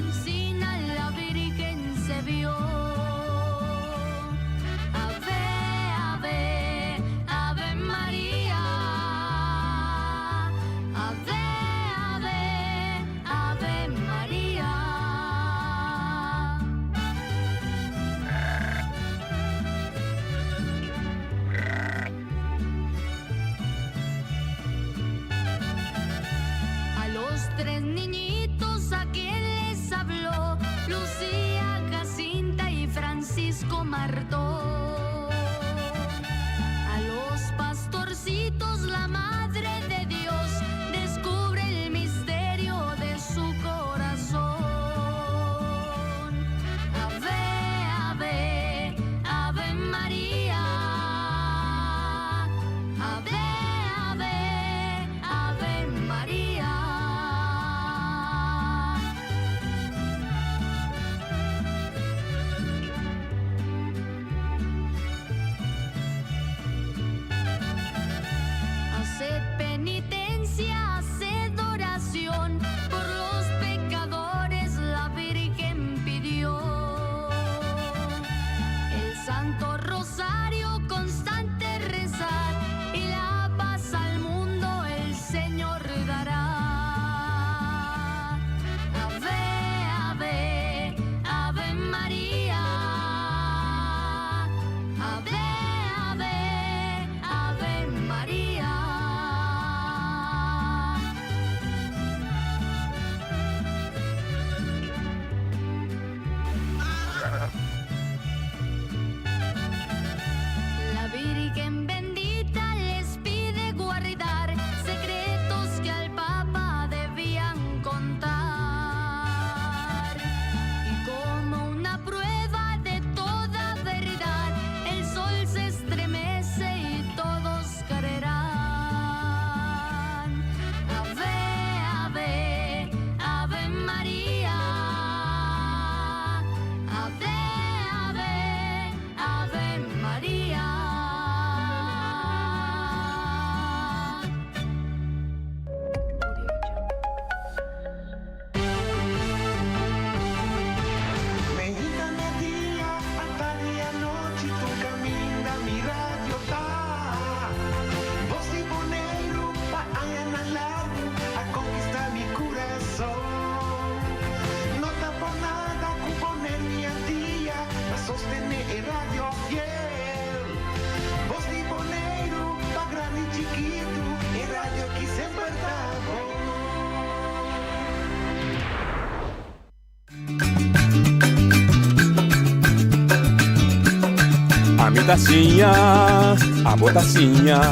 a botacinha,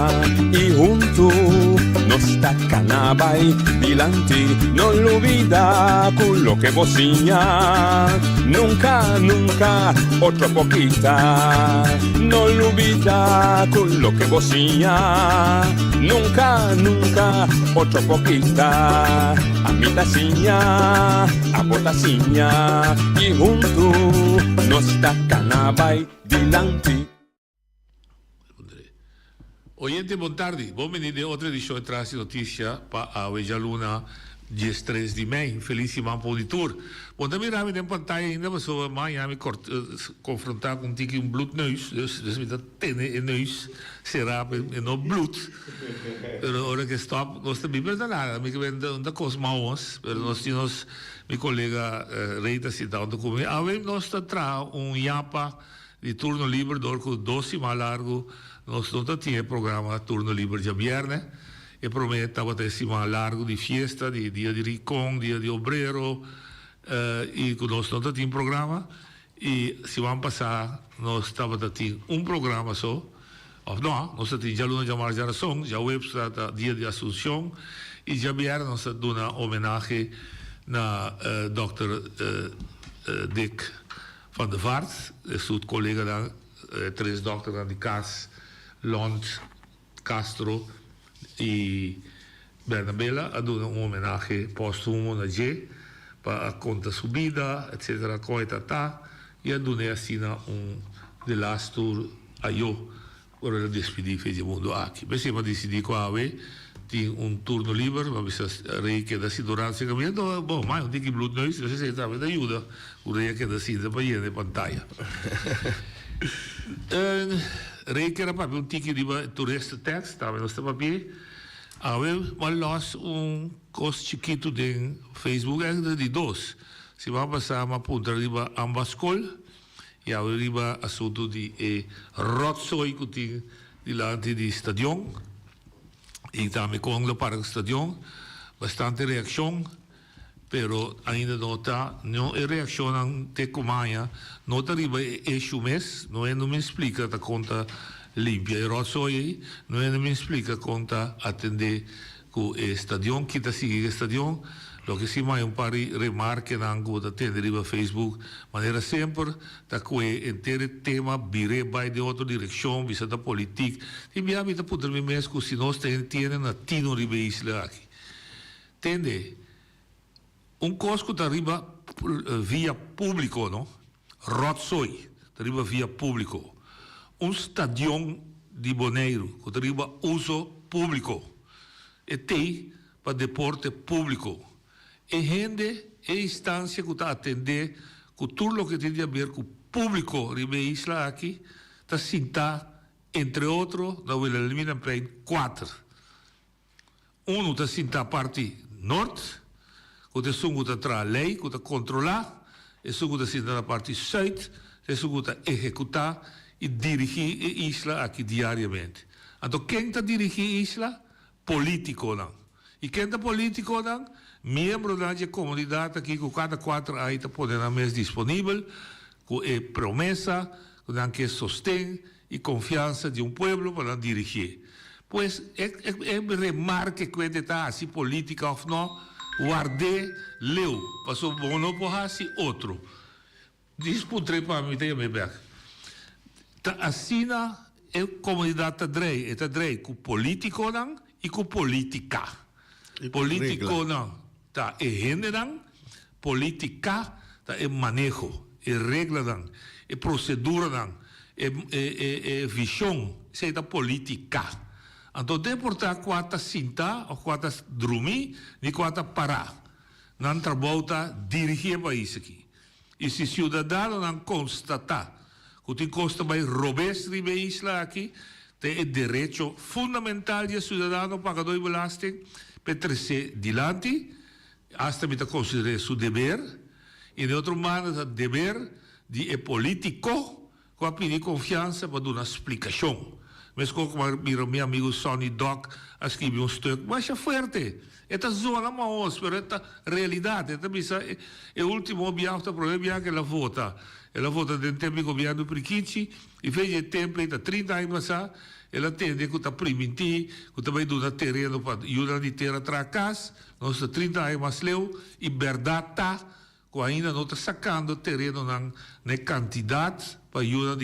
e junto nos tacanabay, dilante, no olvida con lo que vocinha, nunca, nunca, otra poquita, no olvida con lo que vocinha, nunca, nunca, otra poquita, a mi tacinha, a botacinha, e junto nos tacanabay, dilante. Oyente, boa tarde. Vamos venir de outra edição de Trace Notícia para a Veja Luna, dia 3 de maio. Felicíssimo auditor. Bom, também já me tem pantalla ainda, mas eu amanhã me confrontar com um bloedneus. Dus met dat tenen in neus será no bloed. Pero ahora que stop, nós também não nada. Me que vem da coisa maus, pero nós temos meu colega Reita citando comigo. Nós está yapa de turno livre, door com 12 mais largo. Nós não temos programa turno livre de viernes. E promete que mais largo de fiesta, de dia de ricón, dia de obrero. E nós não temos programa. E se vamos passar, nós estamos tendo programa só. Ou não, nós temos já Luna de Margeração, já o website dia de Assunção. E já viernes nós temos uma homenagem na Dr. Dick van der Vaart. É seu colega dan, 3 dokters de Cas, Lond, Castro e Bernabella a dar uma homenagem póstumo na G para a conta subida, etc. Coitata, e a dar assim de last tour a eu para despedir fez o mundo aqui. Mas se eu decidi qual tem turno livre, mas a rei que da segurança caminhando, bom, mas tem que bloedneus, você sei também da ajuda, o rei que da cinta para ir na pantalla. Rei que era para tiki de turista text, também nós estamos aqui. Mas nós costo chiquito de Facebook é de 2. Se vai passar uma ponta riba ambascol e arriba assunto de rotsoi que tem diante do estadion e também com o parque estadion bastante reação, pero ainda não está, não é reação de comaya, não está riba mês, não é não me explica a conta limpia e rotsoi, não é não me explica conta atender com o estadion, que está seguindo o estadion. Lo que sim, mais par de remarque na angota atender riba Facebook, maneira sempre da que inteiro tema vire vai de outra direção, visa da política. E me habita poder me mesmo se nós temos na tino riba isla aqui. Entende? Cosco da riba via público, não? Rotsoi, da riba via público. Stadion de Bonaire, da riba uso público. E tem para deporte público. E gente e instância que está atender com tudo o que tem a ver com o público de isla aqui, está sentado, entre outros, na Vila Elimina para 4. Está sentado a parte norte, que está atrás a lei, que está controlar, e está sentado a parte sul, e está executar e dirigir a isla aqui diariamente. Então, quem está dirigindo a isla? Político, não. E quem está político, não? Membro da comunidade aqui, com cada 4 aí está podendo mais disponível, com promessa, com que sostém e confiança de povo para dirigir. Pois é remarque que está assim política ou não, guardei, leu, passou bom não por assim outro. Disputrei para mim também bem. Assim é comunidade está drei com político não e com política. Político não. Tá, é gênero, política, tá, é manejo, é regra, é procedura, é visão, isso é da política. Então, tem por estar quatro sentar, ou quatro dormir, nem quatro parar. Não trabalha dirigir o país aqui. E se o cidadão não constatar que tem costa mais robusto de país lá aqui, tem o direito fundamental de cidadão pagador de belasting, para ser dilante, hasta me considera su deber, e de outro modo, o dever de político, com a pedir confiança para dar uma explicação. Mas como meu amigo Sonny Doc escreveu stuk, mas é forte. Esta zona mas esta realidade, esta é o último objetivo do problema que ela vota. ela vota dentro do tempo do governo Priquici, e fez o tempo, está 30 anos passar, ela entende que está permitir, que também dá terreno para ajudar a ter a casa, nós 30 anos mais leu, e verdade está, que ainda não está sacando terreno na quantidade para ajudar a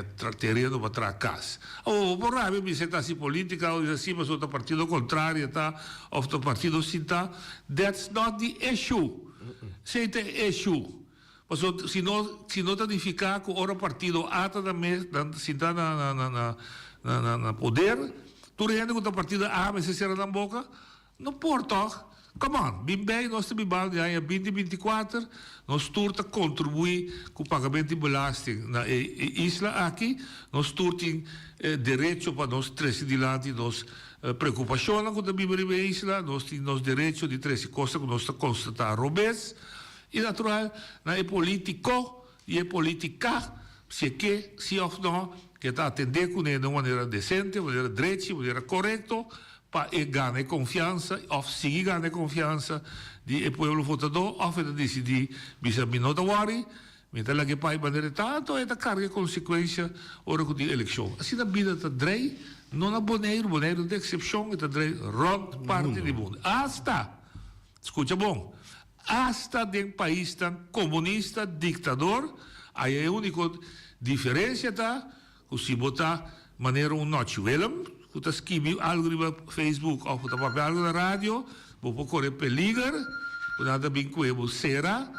ter terreno para a casa. Ou, por rápido, me senta assim política, ou assim, mas outro partido contrário, tá? Ou outro partido assim, tá? That's not the issue. Sei the issue. Mas se não está edificar com o partido ata da mesa, se está na poder, tu rende com o partido mas se será na boca, não porta. Come on, bem, nós temos em 2024, nós turta contribuir com o pagamento de belasting na isla aqui, nós turta direito para nós trazer adiante nós preocupações com a Bíblia isla, nós temos direito de trazer coisas que nós constatar robês, e natural, é político e é política, se ou não, que está atender com ele de maneira decente, de maneira direita, de maneira correta, para ganhar confiança, ou seguir ganhar confiança do povo votador, ou para decidir, bisa minota wari, mentre lá que pai maneira tanto, é da carga consequência, hora que a eleição. Assim a vida está drei, não há boneiro de exceção, está drei, rond parte do mundo. Hasta, escuta bom, hasta de país tão comunista, ditador, aí é a única diferença, tá? Que se botar maneira noite, velho, que está escrevendo algo no Facebook ou está papel algo na rádio, vou correr peligro, nada bem com ele, será,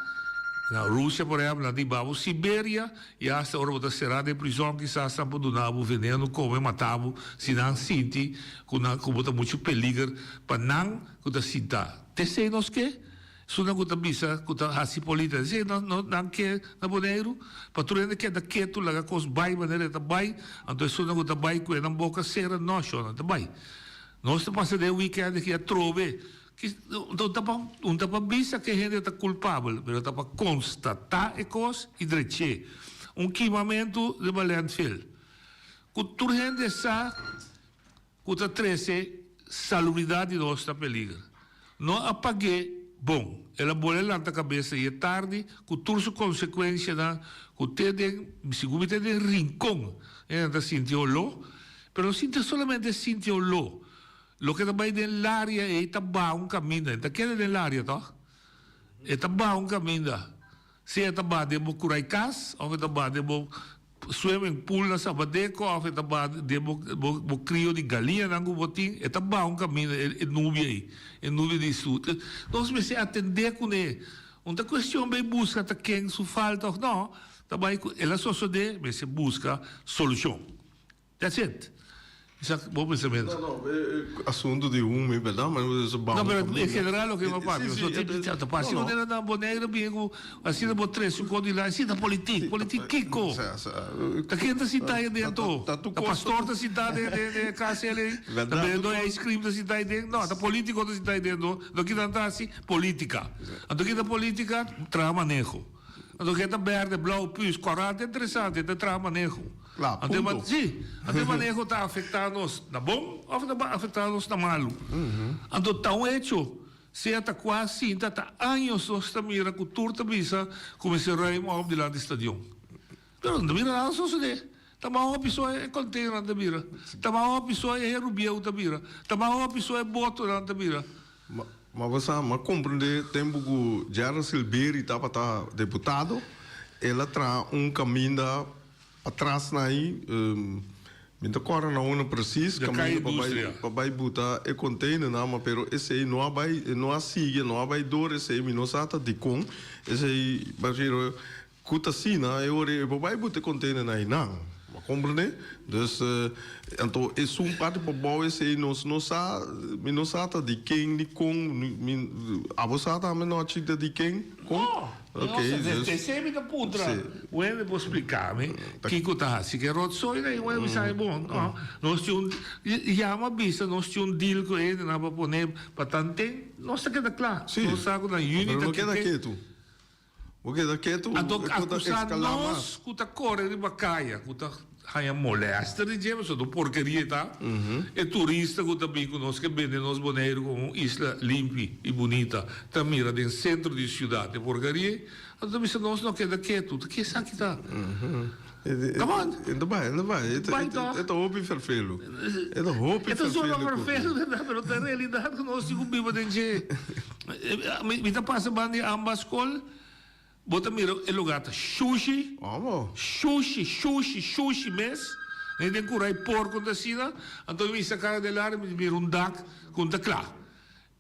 na Rússia, por exemplo, na Dibabo, Sibéria, e hasta hora está será de prisão, que está sempre donando veneno, como matava, se não sente, como está muito peligro, para não, que está sentar. Te sei nós que? Se não está bisa, que está assim política, se não quer na boneiro, para tu ainda quer da quieto, lá que os bai, maneira está bai, então se não está bai, que na boca será, não está bai. Nós estamos passando o weekend que a trove, que não está para bisa que a gente está culpável, mas está para constatar a coisa e direito. Queimamento de landfill. Que tu gente sabe que está treze salubridade nossa peligro. Não apaguei. Bom, ela bolha lá na cabeça e é tarde, com todas as consequências, que tem, segundo tem rincão, ela sentiu lo, mas não sente somente sentiu lo. Lo que também na área é tabá um caminho, está querendo na área, tá? É tabá um caminho. Se é tabá de curar cas, ou é tabá de swimming pool na Sabadeco, ou é tabá de crio de galinha na botim, é tabá um caminho, é nuvem aí. Em nuvem de sul. Nós precisamos atender com ele. Uma questão bem busca quem se falta ou não. Também ela só se dê, mas se busca solução. That's it. Isso é bom pensamento. Não, é assunto de é verdade, mas não, mas em geral o que eu falo, eu só tenho que passar onde ela dá boneira, bem, assim da botre, se pode lá, assim da política, Kiko. Tá quem tá sentado aí dentro? Tá pastor tá sentado de casa ele, também não é ice cream tá sentado aí dentro, não, tá político tá sentado aí dentro, do que tá assim, política. Do que da política, traz manejo. Do que da verde, blau, pus, corante, interessante, traz manejo. Claro, sim, até manejo está afetando-nos na bom ou está afetando-nos na malo. Então, tão hecho, se está quase 50 anos, nós estamos a cultura bisa como se rei mal de lá do estádio. Mas não mira nada suceder. Também uma pessoa é contente na mira. Também uma pessoa é rubião na mira. Também uma pessoa é boto na mira. Mas você compreende tempo que Jara Silveira estava deputado, ela traz caminho atrás aí, me decora não preciso caminho para vai botar e container não, mas pero esse aí não há siga, não há dor esse aí não sata de com esse aí bagiro cuta assim não é hora vai botar container aí não, compreende? Então esse parte para bom esse aí não sata de quem de com a você tá menor chita de quem com Ok, sempre da putra. Eu vou explicar, que está se que rotsoi, né? Eu sai bom. Nós tínhamos uma vista, nós tínhamos deal com ele, na para poner para tanto, nós está queda claro. Nós saco na unidade. Não queda quieto. O que da quieto? Acusar nós que tá corre de bacaia, que tá Hij molesta de gente, zo de porcaria tá. E turista que também conosco que vende nos boneiros como isla limpa e bonita, também era dentro centro de cidade, porcaria. Então se nós não queda quieto, que sabe tá? Come on. Ainda vai. É da roupa vervelho. É da roupa vervelho. É só vervelho, mas na realidade nós temos viva de gente. Me tá passando bande ambas escola. Bota mira el lugar tá sushi. Sushi mes. Nem tem curai porco da cina. Então me sacar de lá, me mira dak com da clar.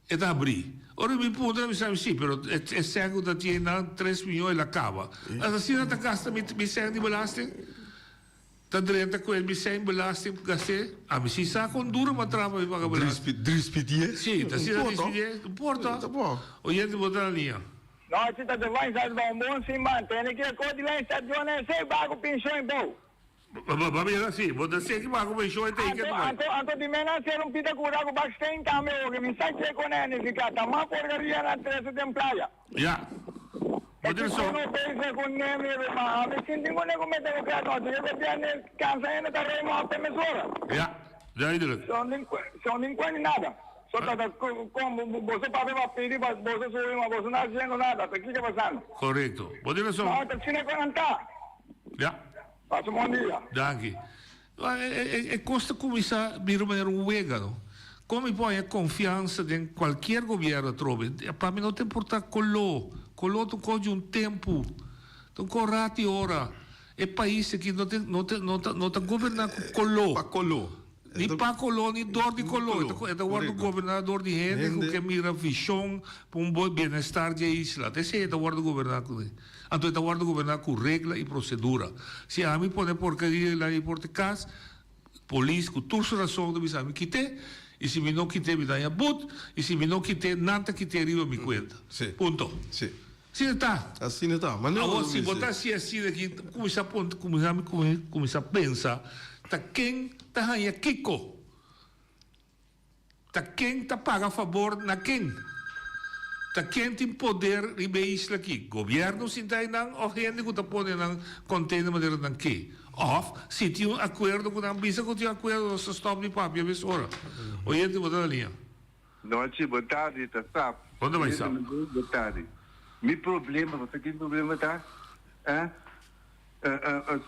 É da abrir. Ora mi punto mi sabe sì, però è certo che tiene 3 milioni la cava. Assim na gasta mi sei di belasting. Ta drenta quel mi sei belasting gaste. A mi si sa con duro ma trava mi paga belasting. Drispidie? Sì, ta si da drispidie. Porta. O gente bota la linea. No, ci sta vai sai buon si mantene che con di lei stagione sei bago pensione boh. Va bene sì, vuol dire che va come show e te che anche di me non si rompita cura con backstage cambio che mi sai che con energicata ma porcaria na tre templaya. Ja. Vuol dire so. Non penso con neve ma mi senti con ne come devo che no, che viene cansa ne da remo a mezz'ora. Ja. Dai dire. Sono in qua nada. Sotto da come você pareva pedir você solo ma você non dicendo nada, perché che passando? Corretto. Vuol dire so. No, te cine 40. Ja. Passo bom dia. Danke. Costa começar a vir um vegano. Come poi a confiança em qualquer governo trove. Para mim não tem importa colô. Colô tu coge um tempo. Tu corrati ora. É país que não tem governar com colô. Pa colô. Ni pa colô, ni dor de colô. É o governador de gente que mira visão para um bom bem-estar de isla. Esse é o governador. Então, é o governar com regra e procedura. Se a mim põe porcaria lá em Portugal, polícia, com toda a razão, me sabe quitar. E se me não quitar, me dá a but. E se me não quitar, nada quitar, arriba me conta. Ponto. Sim. Assim está. Assim está. Mas não agora, se botar assim aqui, começar a pensar, tá quem tá ganha Kiko? Tá quem tá paga a favor na quem? Tá quem tem poder em isla aqui? Governo se tem não, ou gente que tá pondo não container maneira não que? Ou se tem um acordo com a ambisa que tem acordo se stop de papo a vez hora. O gente botar a linha. Noite, boa tarde, tá sabe? Onde vai sabe? Boa tarde. Meu problema, você tem problema tá?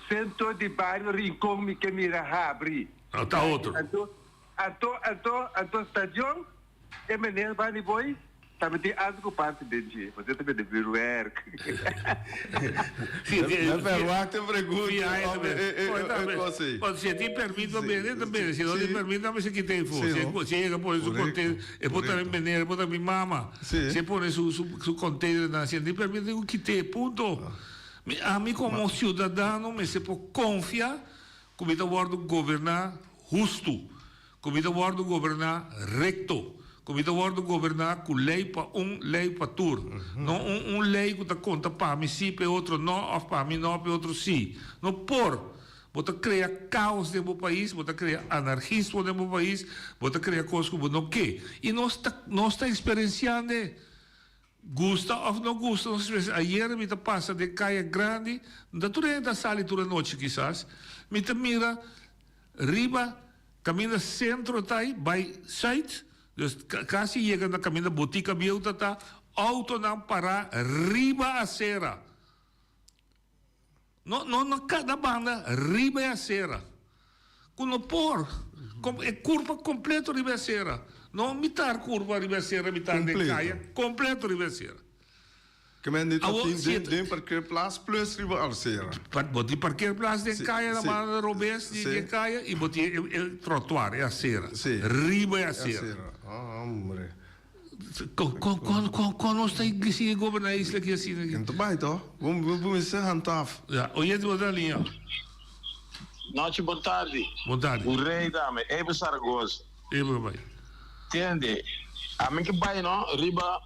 Centro de bairro Rincón me que mira abrir. Tá outro. A estação é menino vai depois. Também tem algo parte de gente. Você também deve ver. Sim, é pergunta, tem pergunta. Pode ser, tem permito também. Se não tem permito, também se quita em fogo. Se chega por isso container, e pode também menino, pode também mama. Se põe su container na ciência, tem permito, tem que quitar, ponto. A mim, como cidadão, me se pode confiar que me guardo governar justo, que me guardo governar recto, que me guardo governar com lei para lei para tur. Não lei que está conta para mim sim, para outro não, ou para mim não, para outro sim. Não por. Bota criar caos no meu país, bota criar anarquismo no meu país, bota criar coisas como não quer. E nós está experienciando. Gusta ou não gusta, ayer me passa de caia grande, durante a sala toda noite quizás, me mira riba, caminha centro tá aí, by site, quase chega na caminha botica biuta tá, auto não parar, riba a cera. Não cada banda, riba a cera. Quando por, é curva completa riba a cera. Não mitar curva ribeira, mitar de caia, completo ribeira. Que men dit tem parkeerplaats plus ribeira. Boti parkeerplaats de caia na mão robes de caia e boti el trotuar é a cera. Riba é a cera. Hombre. Quando nós está igreja governar isso aqui assim. Então vai então. Vamos ser handhaaf. Ja, hoje de outra linha. Noite, boa tarde. Boa tarde. O rei dame, Eva Saragossa. Eva vai. Entende? A mim que vai não riba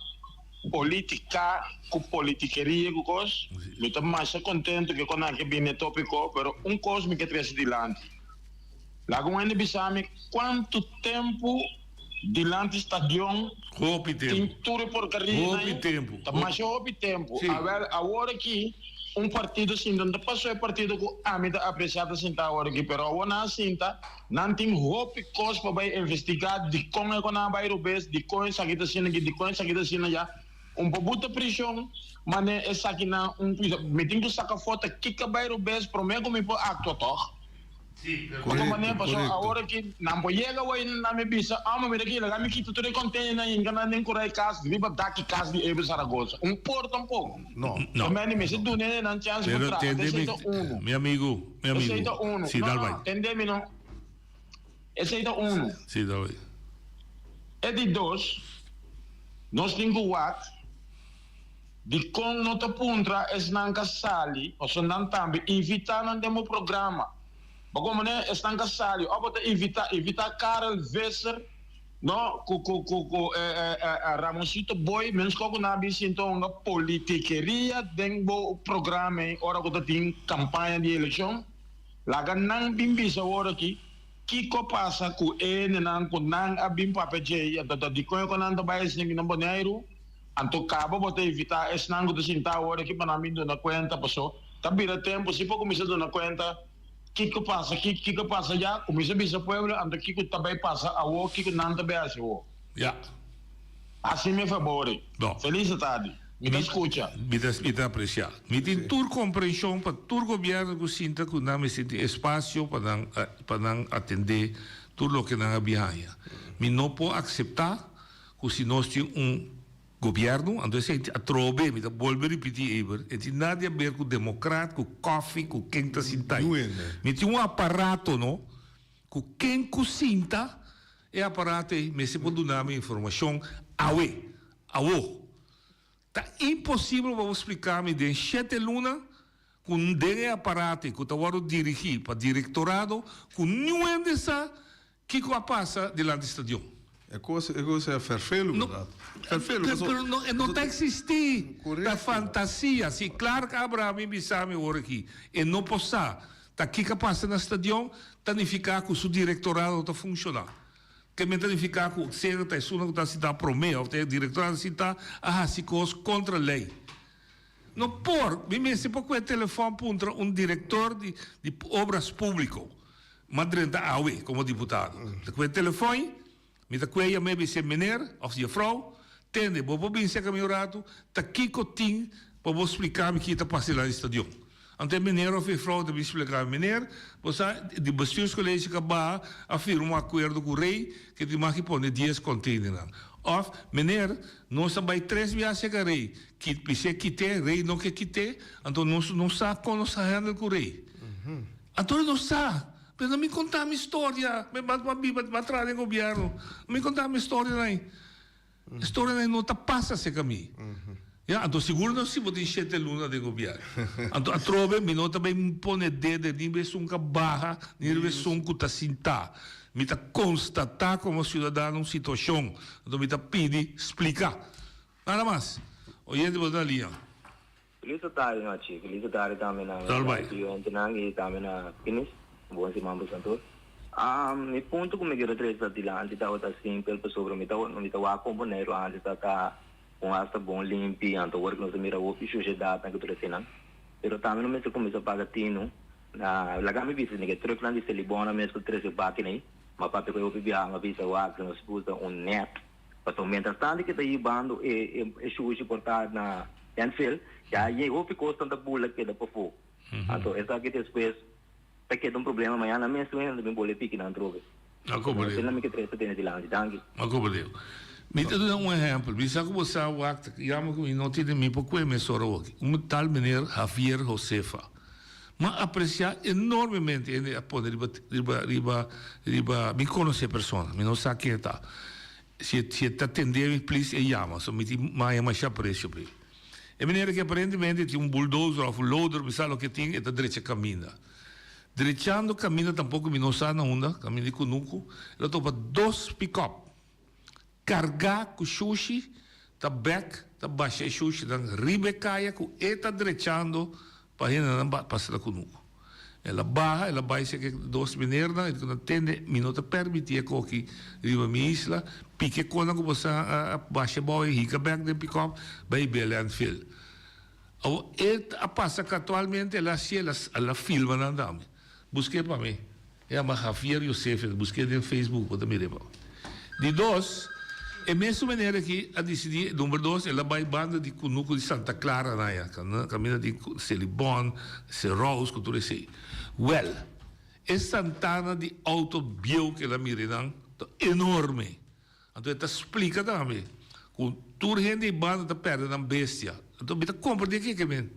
política com politiqueria com coisa. Eu estou mais contente que quando aqui vem tópico, mas coisa me que traz dilante. Lá com ele bisame quanto tempo dilante estadião. Roupa tempo. Tem tudo porcaria. Roupa tempo. Mas roupa tempo. A ver agora aqui partido sim, não passou o partido que a mim tá apreciado sinta agora aqui, pero agora na sinta, não tem hope cos para vai investigar de como é que na vai rubes, de como sakita sina de como sakita sina já, pouco prisão, mas essa aqui na me tem que sacar foto que vai rubes, promego me por acto toh. Porque maneira passou a hora que não pode chegar hoje na minha bisa, mas mira aqui, lá me quito tudo contém na engana nem correr casa, viva daqui casa de Ebe Saragossa, porto tampouco. Não. Também me se tu nem não chance Pero para entende, meu amigo, sim, dá vai. Entende-me não? Esse é o Sim, dá vai. É de dois, nós temos que watch, de como nota puntra es nanka sali, ou se não também invitar no demo programa. Como né, estão casali, ou pode evitar Karel Visser, no, Ramosito Boy, menos que na bis então uma politiqueria dentro programa, ora que tem campanha de eleição, lá que não bimbisa ora aqui, que passa com ele não com não a bim papel até de coisa que não vai ser nem no banheiro, então acaba pode evitar esse não que sentar ora aqui para mim na conta passou, tá vira tempo se for começar na conta que passa já, começa a bisa pueblo, ando que também passa a o que não também assim o. Já. Assim me favore. Feliz tarde. Me escuta. Me dá apreciar. Me tem tur compreensão para tur governo que sinta que não me sente espaço para não atender tudo o que não havia. Me não pode aceitar que se nós temos governo, então a trobe, me dá volver repetir ever, e tem nada a ver com democrata, com coffee, com quem está sentado. Me tem aparato, não? Com quem cozinta, é aparato, me se pode dar informação, Tá impossível para explicar-me de 7 luna, com um aparato, que eu dirigir para diretorado, com nenhum dessa, que passa diante do estádio. É coisa vervelho, verdade? Pero não está existindo a fantasia. Se claro que Abraham me sabe agora aqui, e não possa, tá aqui que passa no estádio, tanificar que o seu diretorado está funcionando. Que me tanificar que o ser da sua que está se dá promessa, o diretorado se está se coisa contra a lei. Não por, me se pode o telefone para diretor de obras públicas, Madrid da AUE, como deputado. Com o telefone, me dá cueia me se meneer of je vrouw tende bobo bin se caminhorado tá aqui cotin para vos explicar me que está passando lá no estádio. Ante meneer of je vrouw de explicar meneer, você de bestuurscollege que ba afirma um acordo com o rei que de mag pôr 10 containers. Of meneer, nós também 3 viagens a rei, que precisa quitar rei não quer quitar, então nós não sabe como nós handle com o rei. Então não sabe. Mas não me contar a minha história. Me vai trazer o governo. Não me contar a minha história, não. A história não está passa se caminho. Então, seguro não se pode encher de luna de governo. Então, a trove, me não também põe dedo, nem vê um que barra, nem vê um que está sentado. Me está constatar como cidadão uma situação. Então, me está pedir, explicar. Nada mais. Oyente, vou dar linha. Feliz tarde, noite. Feliz tarde também na e também na Finis. Bom si Mambo Santos. Mi ponto come che tre stati là, anti tava da simple per sopra mi tava componero anti stata con asta bon limpi, anto work non si mira ufficio c'è data che tu le senan. Però tammi non messo come so pagatino. La gamma business che tre clan di se li buona messo tre se bacchi ma papi che opi via, ma visa wa che non spusa un net. Passo mentre stanti che dai bando e shushi portare na Enfield, ya ye opi costa da bulla che da pofu. Anto esa che después perché un problema ma yana me suena de boleh pique na droga. Como Deus. Não me que treta tem de lá, dangue. Como Deus. Me te dar exemplo. Me sabe você o acto que chama que não tem me pouco me sorou aqui. Tal maneira Javier Josefa. Mas apreciar enormemente ele a poder riba me conhece a pessoa, me não sabe quem está. Se está atendendo, please e chama, so me mais aprecio por ele. É maneira que aparentemente tem bulldozer ou loader, me sabe o que tem, e está direito caminha. Direitando caminha tampouco me não sabe na onda, caminha de Cunuco, ele topa 2 pick-up. Cargar com sushi, tá back, tá baixa sushi, tá ribe caia, com eta direitando, para ele não passar da Cunuco. Ela barra, ela baixa que 2 minerna, e quando atende, me não te permitia que riba minha isla, pique quando você baixa boa e rica back de pick-up, vai bele and fill. Pasa que actualmente la filma andando. Busquei para mim. É Javier Youssef, busquei no Facebook, para me levar. De dois, é a mesma maneira que a decidir, número 2, ela vai banda de Cunuco de Santa Clara, caminha de Celibon, Serraus, que tudo isso. Well, é Santana de autobio que ela mira, enorme. Então, ela explica também. Com tudo gente banda está perdendo a bestia. Então, ela compra de aqui, que vem.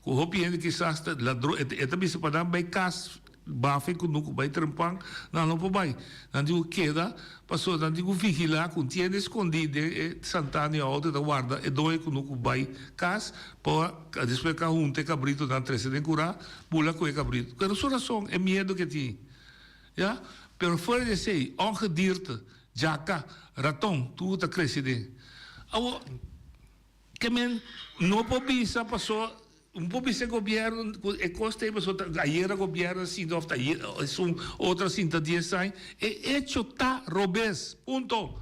Com o gente que está ladrão, ela também se pode dar bem casa. Bafem com nunca vai trampar, não vai. Não digo queda, passou, não digo vigilar, com tiene escondido, Santana e a outra da guarda, e dois com nunca vai casa, para depois que um tem cabrito na 13 de curar, pula com o cabrito. Pero sua razão é medo que tem. Ja? Pero fora de sei, ongedierte, jaca, ratão, tudo está crescendo. Agora, que men, não pode ser, passou. Pouco esse governo, é costa ayer o governo assim, é outra cinta de sai, é hecho tá robês, ponto.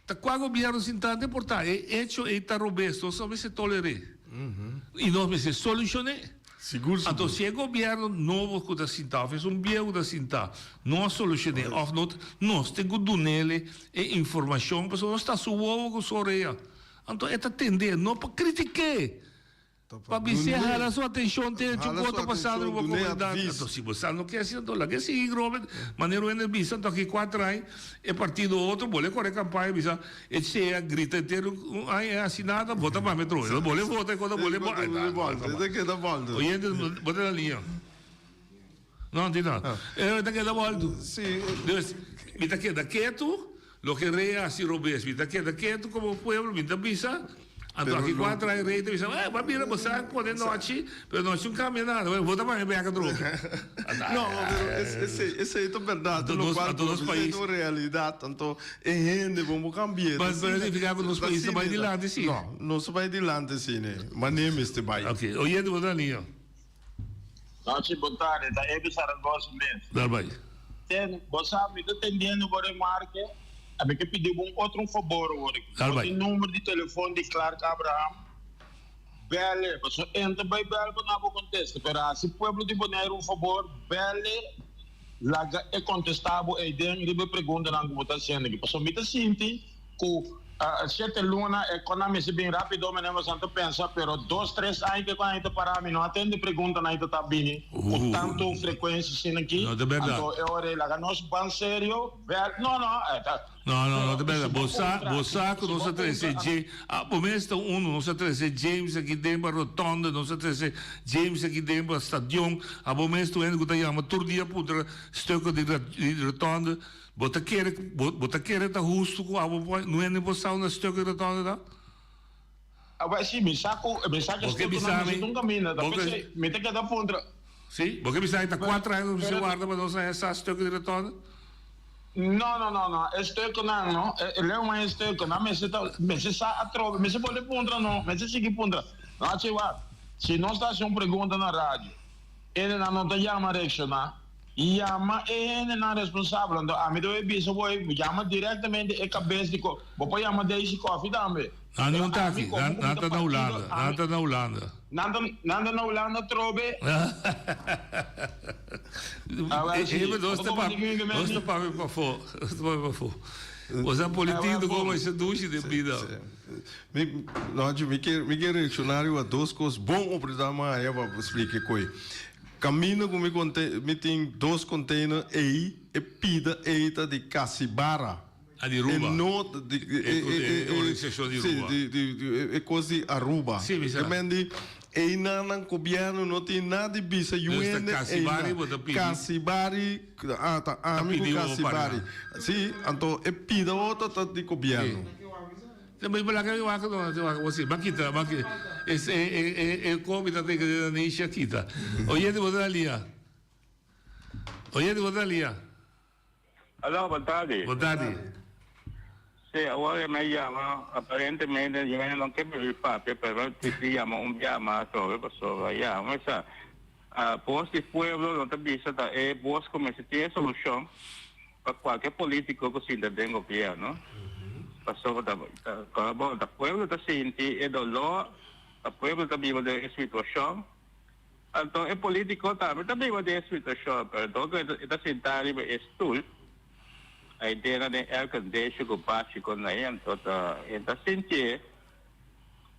Tá qual governo cinta de portar, é hecho e tá robês, só sabe se tolerei. E nós se solucionei. Seguro. Então se é governo novo que tá cinta, fez viejo da cinta, não solucionei, of not, nós temos do nele e informação, porque nós está suave com sua orelha. Então é atender, não para criticar. Para você a sua atenção, tem que voltar passado numa comunidade. Então, se você não quer assim, então lá que sim, Robert, maneiro é visa, então aqui 4 anos, é partido outro, boleh correr campanha, visa, e se é grita inteiro, é assinada, vota para metro, não boleh votar quando boleh votar. Isso que dá volta. Oye, bota na linha. Não, tem nada. É daqui da volta. Sim. Deus, me tá quieto, lo que rea assim Robert, me tá quieto como pueblo, me tá visa. Então, aqui 4 anos, rei, dizem, vai vir, você pode noite, mas não tinha um caminho nada, vou dar para a droga. Não, esse é verdade, nos países. É realidade, então, é gente, vamos cambiar. Mas verificava nos países vai de lá, sim. Não, não se vai de lá, sim, mas nem este vai. Ok, olha, vou dar linha. Não, se botar, é ele Saragossa mesmo. Dá bem. Você sabe, eu estou entendendo por marca. A que pediu outro favor hoje. O número de telefone de Clark Abraham. Bele, você entra bem bele para não contestar. Mas se o povo de Bonaire favor, bele, laga é contestável e dentro de pergunta na votação. Porque me sinto que 7 luna economia se bem rápido, mas não santo pensa, pero 2, 3 anos que quando a gente parar, não atende pergunta na gente tá bem. Com tanto frequência assim aqui. Não, é verdade. Então, é hora laga nós ban sério. Não, não, é verdade. Você que não se trece o mês não se trece James aqui dentro da rotonda, não se trece James aqui dentro do estadião, a mês tu ainda que chama turdia por stukken de rotonda. Bota querer tá justo com a não é negociar na stukken de rotonda, tá? Vai sim, me saco stukken na um caminho, da pensei, me tem que dar ponta. Sim, porque me sai tá 4 anos você guarda para não sair essa stukken de rotonda. Não, stukken não, ele é uma stukken, não, mas se sa a trova, mas se pode ponta não, mas se seguir ponta. Não, se nós está uma pergunta na rádio, ele não te chama a reaccionar. Chama ele não é responsável. Então, a mim do EBS, eu chama diretamente a cabeça de coffee. Vou chamar desde coffee também. Não está aqui, nada na Holanda. Nada na Holanda. Nada na Holanda, trobe. Nós para fora. Você é político como esse duche de vida. Me quer reaccionar a 2 coisas. Bom, o presidente Maia vai explicar coisa. Caminho com me tem 2 containers aí e pida eita de Casibara. A de Aruba. É coisa de Aruba. Sim, me sabe. E não governo não tem nada de bisa UN Casibari amigo Casibari. Sim, então é pida outra de governo. Também para cá eu acho que você maquita é como está tem que nem Shakita. Oye de botar ali. Alô, boa tarde. Boa tarde. Sim, agora me chama, aparentemente eu não quero ver papel, pero se chama chama sobre pessoa, mas a voz do povo não tem vista é voz como se tem solução para qualquer político que se dê governo. Pasó da pueblo da senti e dolor el pueblo también de esa situación. Entonces, el político también de esa situación, pero entonces, esta sentada es tú. Ahí tiene de air condition con pachi con ahí, entonces, esta sentie.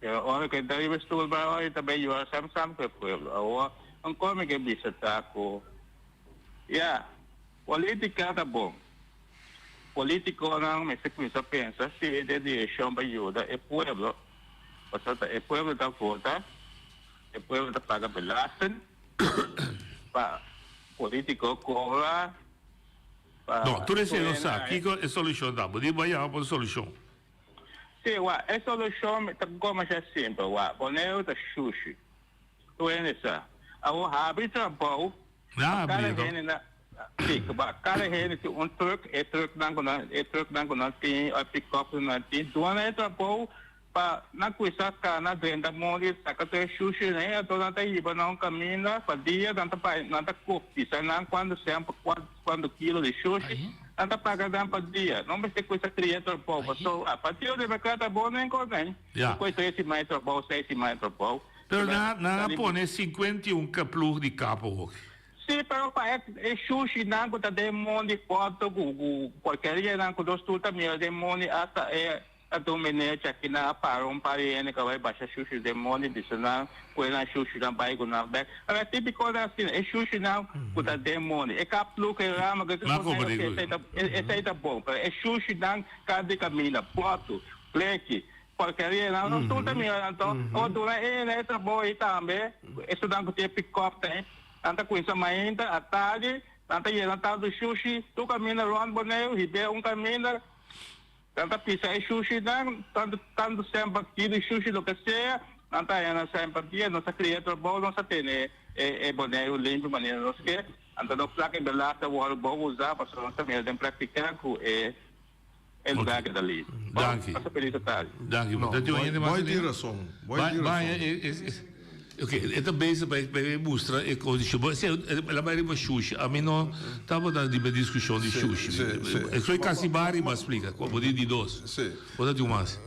Ahora que está ahí estuvo para hoy también yo sam que pueblo. Ahora, un come que visita ko. Ya, política tá bom. Político não me se começa a pensar se de direção para ajuda é pueblo. Portanto, é pueblo da vota, é pueblo da paga belasting, para político cobra. No, tu dices no sa, Kiko é solução da, pode vai a por solução. Sim, é solução, tá como é simples, boneu da sushi. Tu é nessa. Agora abre trabalho. Sim, cada gente tem truck dan konan tem a pick up na tem duana é trabalho para na coisa na venda mole sacate sushi né então não tem iba não caminha para dia não tá copi não quando quilo de sushi não tá pagando para dia não vai ser coisa criar trabalho só a partir de mercado bom nem coisa coisa esse mais trabalho 6 mais trabalho pero na pone 51 caplu de capo. Sì, però è sushi nango da demoni quanto porcheria nango dos tuta mia demoni ata è a domine c'è che na paro un pari che vai bascia sushi demoni di sana quella sushi da bai con back allora tipico da sì è sushi nango da demoni e caplu che rama che è da bom è sushi nango cade camina porto plechi porcheria nango tuta mia então o dura é trabalho também isso nango tem pick up tem tanta coisa ainda à tarde, tanta tal do sushi, tu caminha Ron Boneu, Ribeiro caminha, tanta pizza e sushi, tanto sempre aqui de sushi do que seja, tanta sempre aqui, nossa criatura boa, nossa tem Boneu limpo, maneira não sei, então não placa de lá, o hora bom usar, para nós também tem praticar com é lugar que dali. Danke. Danke. Vai ter razão. Ok, esta base vai mostrar é coisa se ela vai ir sushi a mim não estava dando de discussão de sushi é só Casibari mas explica como de dois pode ter mais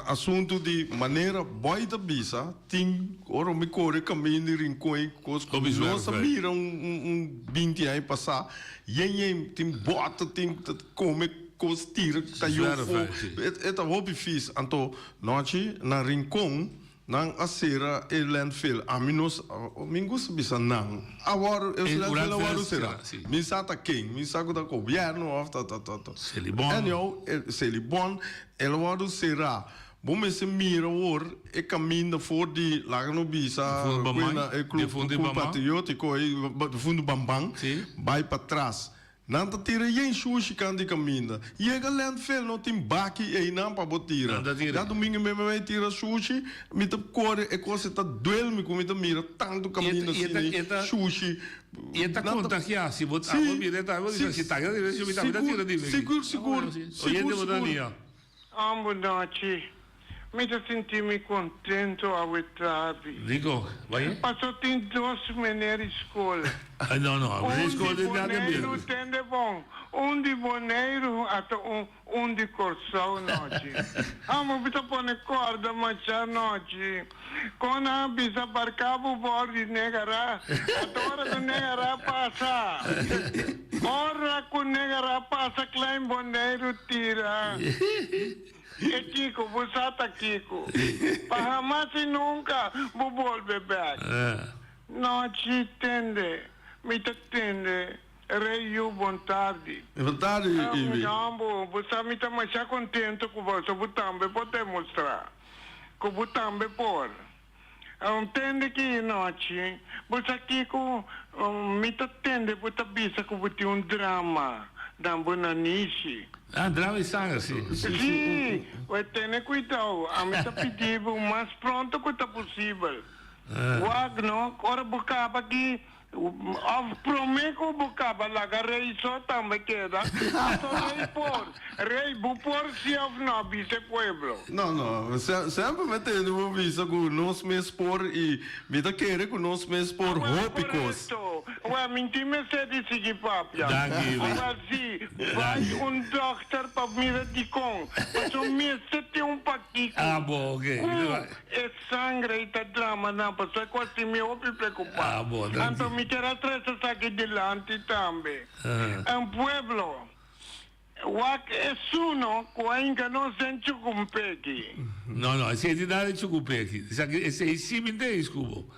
assunto de maneira boa da bisa tem ora me corre caminho de rincões como nossa mira 20 aí passar e tem bota tem come coisa tira caiu é hobby fiz então noite na rincão nang asera e landfill aminos mingus bisa nang awar e landfill awar sera misata king misago da governo of selibon el awar sera bom esse mira or e caminho for di lagano bisa quena e clube patriótico e fundo bambang vai para trás nanta tira yen sushi kan di caminha e a landfill não tem baki e não para botar já domingo mesmo vai tirar sushi me tá core e coisa tá duel me com me tá mira tanto caminho assim sushi e tá contagiado se botar a vida tá vou dizer se tá eu me tá tira de seguro noite me senti contento a Wetrabi. Digo, vai? Passou tem 2 maneiras escola. Não, a escola de nada mesmo. Entende bom? De boneiro até de corção noite. Amo bisa pone corda macha noite. Quando a bisa barcava o borde negara, agora o negara passa. Ora com negara passa, klein boneiro tira. E Kiko, você tá Kiko. Para mais nunca vou volver back. Não te entende. Me entende. Rei, boa tarde. Boa tarde, Ivi. Você me está mais contente com você. Você também pode mostrar. Que você também pode. Entende que noite. Você Kiko, me entende. Você pensa que você tem drama. Da Bonanice. Drama e sangue, sim. Sim, vai ter cuidado. A mim está pedindo o mais pronto que está possível. Wagner, agora bocava aqui. Prometo que bocava lá, que rei só também queda. Rei por se não visse pueblo. Não, sempre me tem uma visa com nós mesmos por e me dá querer com nós mesmos por rópicos. Ué, mentir me sei de seguir papia. Danke, Agora sim, vai dokter para mirar de com. Mas o meu se tem paquico. Bom, ok. É sangue e tá drama, não. Pessoa que assim me ouve preocupar. Bom, então me quero trazer aqui delante também. Um pueblo. Wak é suno, que ainda não sente com pegue. Não, esse é de nada de chupeki. Esse é em cima de escubo.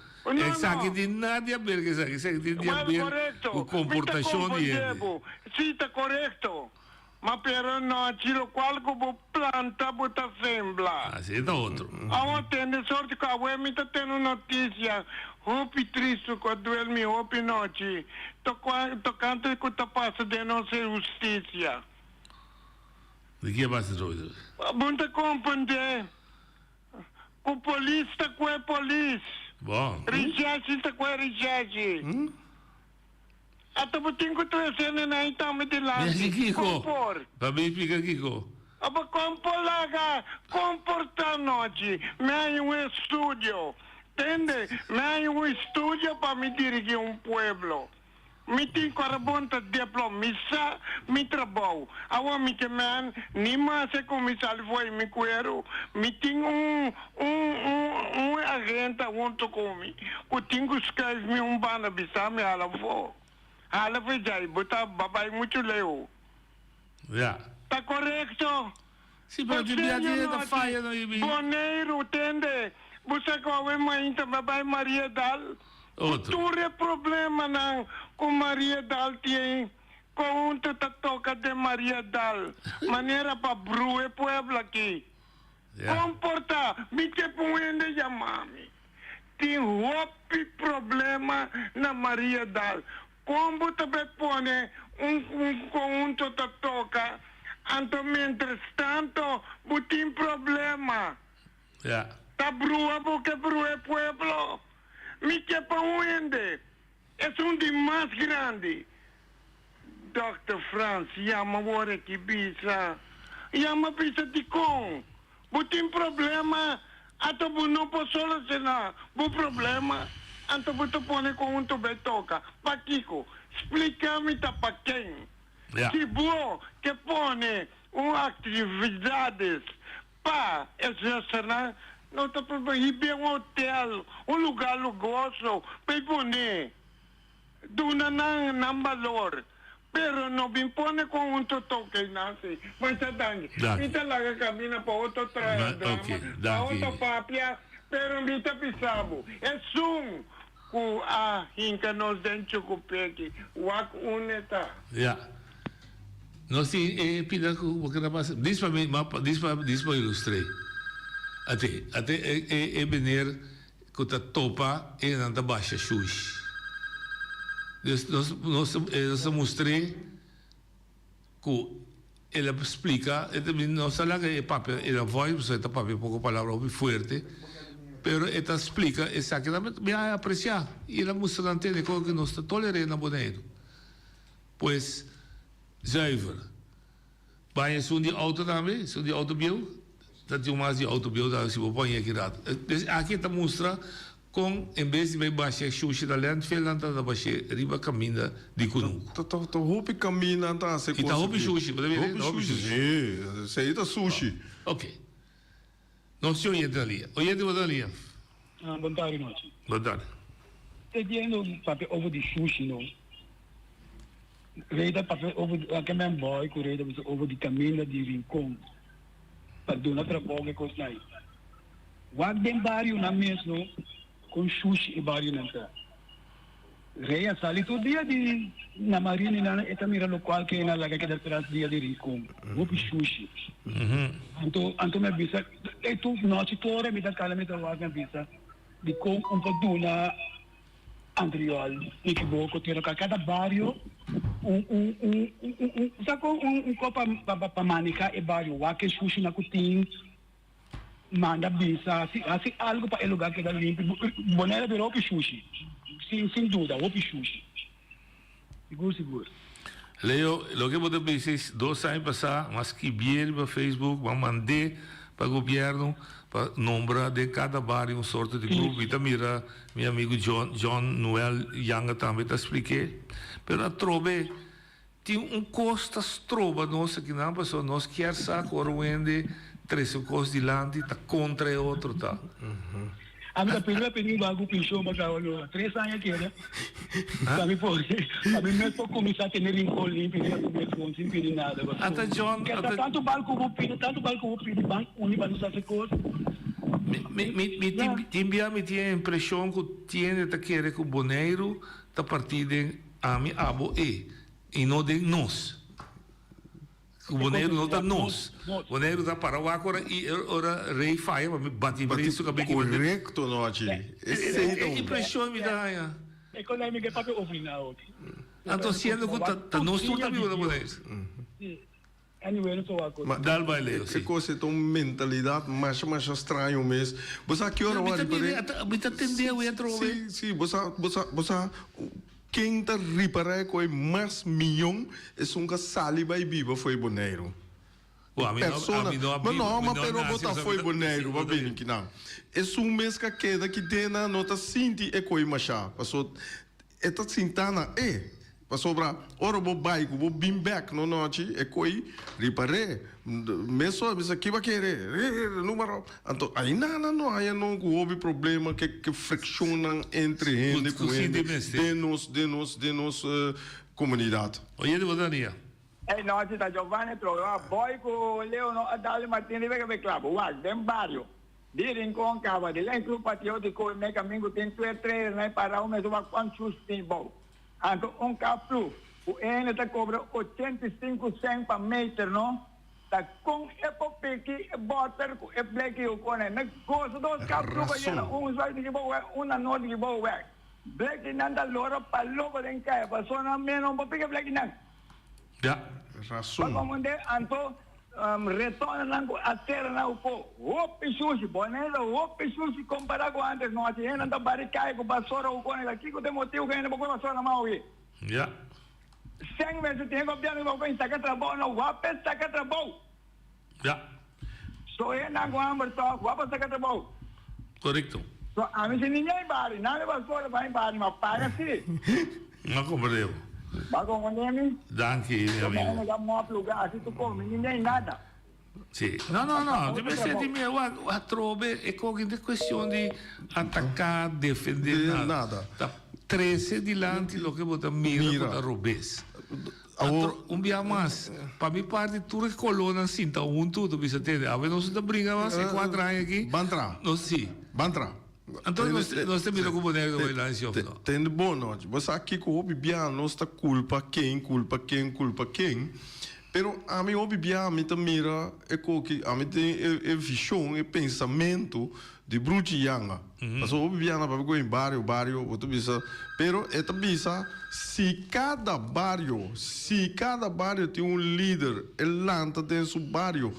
Esse aqui de nada a ver, esse aqui de a ver com comportação de ele. Sim, está correto. Mas pero não, tiro qual como planta bota sembla. Assim é outro. Tendo sorte que a ué me está tendo notícia. Hopi triste quando ele me hopi noite. Tocante que está passando de nossa justiça. De que passa hoje? Bunta compreender. O polícia com é polícia. Bom. Richard está com é Richard. Até eu tenho que trazer na itama de lá. Mas Kiko, para mim fica Kiko. Aba compolaga, comportar noite. Me um estúdio. Entende? Me um estúdio para me dirigir pueblo. Me tem carabonta diplomista, me trabalho. Agora me que man, nem mais é comissário foi me quero. Me tem agente junto comigo. Eu tenho que escrever me bana bisa me ala vou. Ala foi já, botar babai muito leu. Já. Tá correto? Sim, mas de dia a dia da falha não é. Boneiro, entende? Você com a mãe babai Maria Dal. Outro problema não com Maria Dal tem com um toca de Maria Dal maneira para brue pueblo aqui comporta me que puende chamar-me tem outro problema na Maria Dal como também põe com um toca então mientras tanto tem problema tá brua porque brue pueblo me que puende é de mais grande. Dr. Franz, chama agora que bisa. Chama bisa de com. Tem problema, até não posso solucionar. O problema, então você põe com tobe toca. Paquico, explica-me para quem. Se boa que põe atividades para exercer, não está para ir bem um hotel, um lugar luxuoso, para poner. Duna ng valor. Pero no impone con un toque nace. Pues dan. Y talaga kami na po auto drama. Auto papia. Pero mbita pisabo. Esum ku hinka nos den chukupeki. Wak uneta. Ja. No si pida ku wakana pas. Dis pa ilustre. Ate bener ku ta topa e nanta baixa shush. Nós mostrei que ele explica, não sabe que é papel, ele voz, você tá papel pouco palavra muito forte, pero ele explica exatamente, me apreciar e ele mostra antena que nós toleramos na boneiro. Pois zuiver. Vai um de auto também, um de auto bio, dat je mais de auto bio daar se põe aqui rato. Aqui está mostra com em vez de baixar xuxa da lente, fez lá da baixar riba caminha de Kunuku. Tá roupa caminha tá se e tá roupa xuxa, pode ver? Roupa sushi, isso aí tá sushi. Ok. Não se orienta ali. Orienta ali. Boa tarde, noite. Boa tarde. Te dizendo papel ovo de sushi não. Reida papel ovo que me boy, que reida ovo de caminha de rincão. Para donar trabalho que coisa aí. Wag dem barrio na mesmo com sushi e barrio nanta. Reia sali todo dia de na marina na eta mira local que na laga que atrás dia de rico. Vou sushi. Anto me bisa e tu noite toda me dá cala me dá wag me bisa. De com pouco duna anterior. E que vou ter cada barrio saco copa para manica e barrio wag que sushi na kuting. Manda bisa, assim algo para o lugar que dá limpo. Boneira de roupa sushi. Sem dúvida, roupa sushi. Seguro. Leo, lo que você fez 2 anos passados, mas que bien no Facebook, mas mandei para o governo, para nombrar de cada bairro sorte de grupo. E também meu amigo John Noel Yanga também te expliquei. Mas a trobe tem custo trova nós que não passou, nós quer sacar o vende 3 costas de lante, tá contra o outro, tá? A minha primeira pedido algo pinchou, mas 3 anos aqui, né? Sabe por quê? A mim mesmo começar a ter rincão limpo, não sem pedir nada. Até John... Tanto balco vou pedir, banco, onde vai nos fazer coisa. Me tinha a impressão que tinha que querer que o boneiro da partida a mi abo e não de nós. O boneiro não está nós. O boneiro está para o agora e ora rei faia para me bater por isso que bem correto noite. É impressão me dá. É quando é que papo ofinal. Então sendo que tá nós tudo também o boneiro. Anyway, não sou a coisa. Dá o baile. Que coisa é uma mentalidade mais estranha mesmo. Você aqui ora me atendeu e entrou. Sim, você quem está reparar com mais milhão é um que saliva e viva foi boneiro. Persona, mas não, mas pero botar foi boneiro, vai bem que não. É mês que queda que tem na nota sinti é coi machá. Passou, é tá sintana passou para ora bo bike, bo bim back no noite é coi reparar. Mesmo isso aqui vai querer número. Então aí não aí não houve problema que fricciona entre gente com gente de nos comunidade. Oye de Bodania. Noite da Giovanni trova boy com Leono Adalio Martini vega be club. Wag dem barrio. De rincón cava de lá club patriótico me caminho tem 3 né para o mesmo quantos tem bom. Então caplu o N está cobra 85 cents per meter, não? Tá com epopeque botar com black o cone. Na gosto dos caplu vai vai de boa, uma nota de boa. Black nanda loro palogo den caia, passou na menos um pouquinho black nan. Já. Razão. Vamos onde anto retorna nango a terra na upo. Opi sushi, bonero, opi sushi comparado com antes, não tinha nada baricai com basura o cone aqui com motivo que ainda pouco basura mal aí. Já. Sem meses tem governo que vai sacar trabalho, não vai sacar trabalho. Já. So na guamber to, vai sacar trabalho. Correto. So a mim se ninguém bari, nada basura vai bari, mas paga sim. Não compreendo. Bago mandemi. Danke, meu amigo. Não dá muito lugar, se tu come, ninguém nada. Sì, no, deve ser di mio, a trobe è come questione di attaccare, difendere, nada. 13 di lanti lo che vota mira da robes. Un dia mais, para mim parte tudo que colona sinta tudo bisa ter. A ver nós da briga mas é 4 anos aqui. Bantra. Nós sim. Bantra. Então nós temos que boneco vai lá em cima. Tem de bom não. Você aqui com o bibiano nós está culpa quem. Pero a mim o bibiano me tá mira é que a mim tem visão e pensamento de brutianga. Mas o bibiano para go em bairro, outro bisa. Pero esta bisa se cada bairro tem um líder, ele lanta tem seu bairro,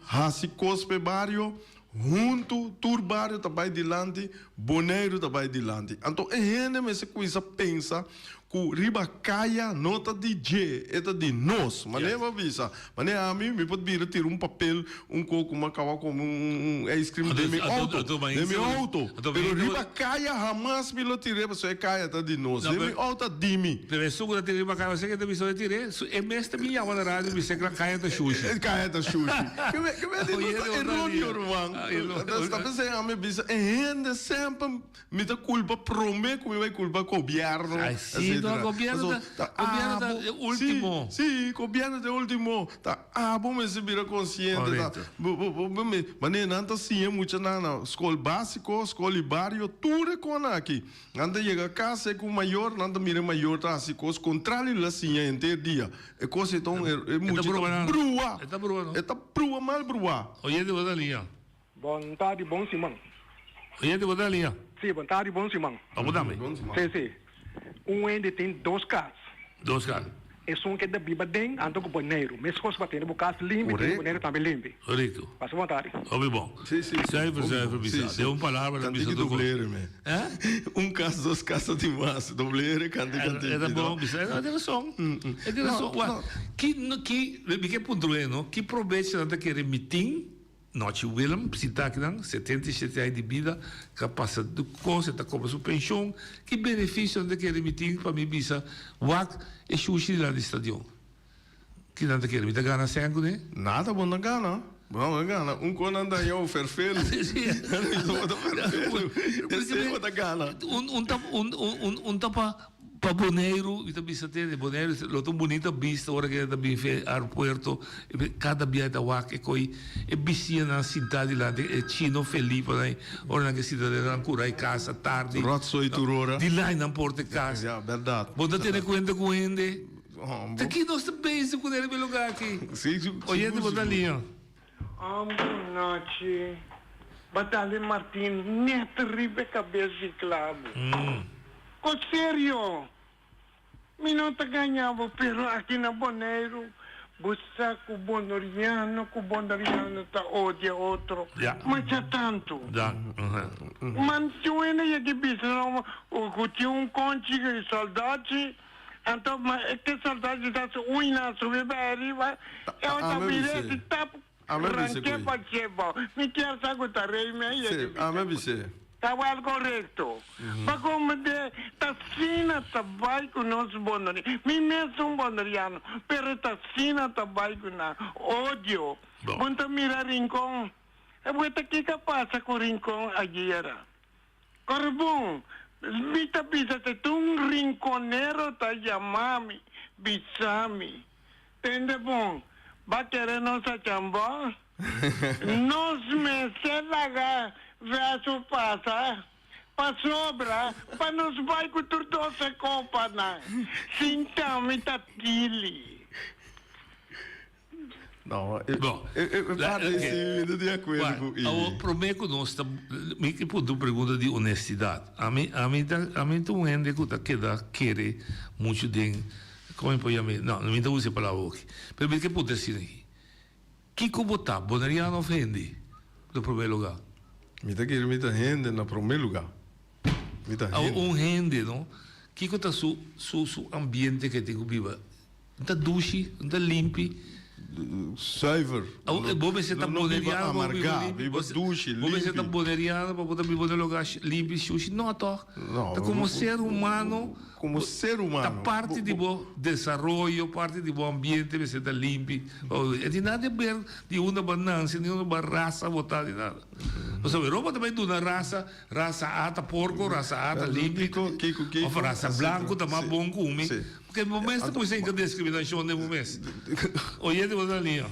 hasi cospe bairro junto, tur bairro também dilante, boneiro também dilante. Então, é gente que coisa pensa que riba caia nota de J, é de nós. Mas nem vai visa. Mas nem a mim me pode vir tirar papel, coco, uma caua como ice cream de meu auto. Pero riba caia jamais me lo tirei, porque caia tá de nós. De meu auto de mim. Pero suco da riba caia, você que tem visto de tirar, é mesmo também chama na rádio, você que caia da sushi. Caia da sushi. Que é errôneo, irmão. Está pensando a minha bisa, gente sempre me dá culpa por mim, como vai culpa com o governo. O governo da último. Sim, governo da último. Vamos se virar consciente. Mas nem nada assim, é muito nada. Escola básica, escola bairro, tudo é com aqui. Nada chega a casa com maior, nada mira maior, tá assim, coisa contrário assim, inteiro dia. É coisa então é muito brua. É brua, mal brua. Oye, de boa linha. Boa tarde, bom Simão. Oye, de boa linha. Sim, boa tarde, bom Simão. Vamos dar bem. Sim. Ainda tem 2 casos. 2 casos. É que é da biba dentro, anda com o boneiro. Mas se fosse bater no caso limpo, o boneiro também limpo. Correto. Passa boa tarde. Óbvio bom. Sim. Sempre, bisa. Deu uma palavra na bisa do goleiro. Caso, 2 casos de massa. Dobleiro, cante. Era bom, bisa. É direção. É direção. Que ponto é, não? Que proveito você quer mitim Nós Willem, precisa não 77 anos de vida, que passa de coisa, está com a sua pensão, que benefício de que remitir para mim bisa, what é sushi lá no estádio? Que não te quer me gana sempre, né? Nada bom na gana. Bom, gana. Quando anda eu ferfelo. Tapa para Bonaire, e também se tem Bonaire, lo tão bonita vista, hora que também fez aeroporto, cada dia da wak e coi e vizinha na cidade lá, é chino feliz para aí, hora que cidade na cura casa tarde. Rotso e turora. De lá não porta casa. É verdade. Bota ter conta com ele. Aqui nós também com ele pelo lugar aqui. Sim, Oye, te botar ali, ó. Boa noite. Batalha Martin, neto ribe cabeça de clavo. Com sério. Me não te ganhava, pero aqui na Bonaire, buscar com o Bonoriano tá odia outro. Mas já tanto. Mas eu ainda ia que bisa, o tinha conche de saudade. Então, mas que saudade está uina subir para arriba. Eu também de tapo. Ranque para chebo. Me quer saber rei me aí. Sim, você. Estava correto. Mas como de Tassina trabalha com nós bonorianos. Me mesmo bonoriano, pero Tassina trabalha com nós. Ódio. Quando mira Rincón, eu vou ter que passa com Rincón agora. Corbão, vita pisa te tu rinconero ta chamami, bisami. Tende bom, vai querer nossa chambó? Nós me selaga verso passa, pa sobra, pa nos vai com tudo essa copa na. Sintami ta tili. Não, eu de acordo com isso. O problema conosco, me que pode pergunta de honestidade. A mim tu ende que dá querer muito de como pode me não me dá usa palavra aqui. Pero me que pode dizer aqui. Que como tá, Bonariano ofende no primeiro lugar. Me dá querer me dá rende no primeiro lugar. Me dá rende, não? Que tá su ambiente que tem que viver. Tá duche, tá limpo. Zuiver. Você está boneriano, você está boneriano para poder viver no lugar limpo, sushi. Não, tá. Como ser humano, tá parte de bom desenvolvimento, parte de bom ambiente, você está limpo. É de nada a ver de uma banana, de uma raça votada, de nada. Você vê, Europa também de uma raça ata porco, raça ata limpo, ou raça branco, também bom come. Porque no momento depois tem que discriminação no momento. Oye, te botar ali, ó.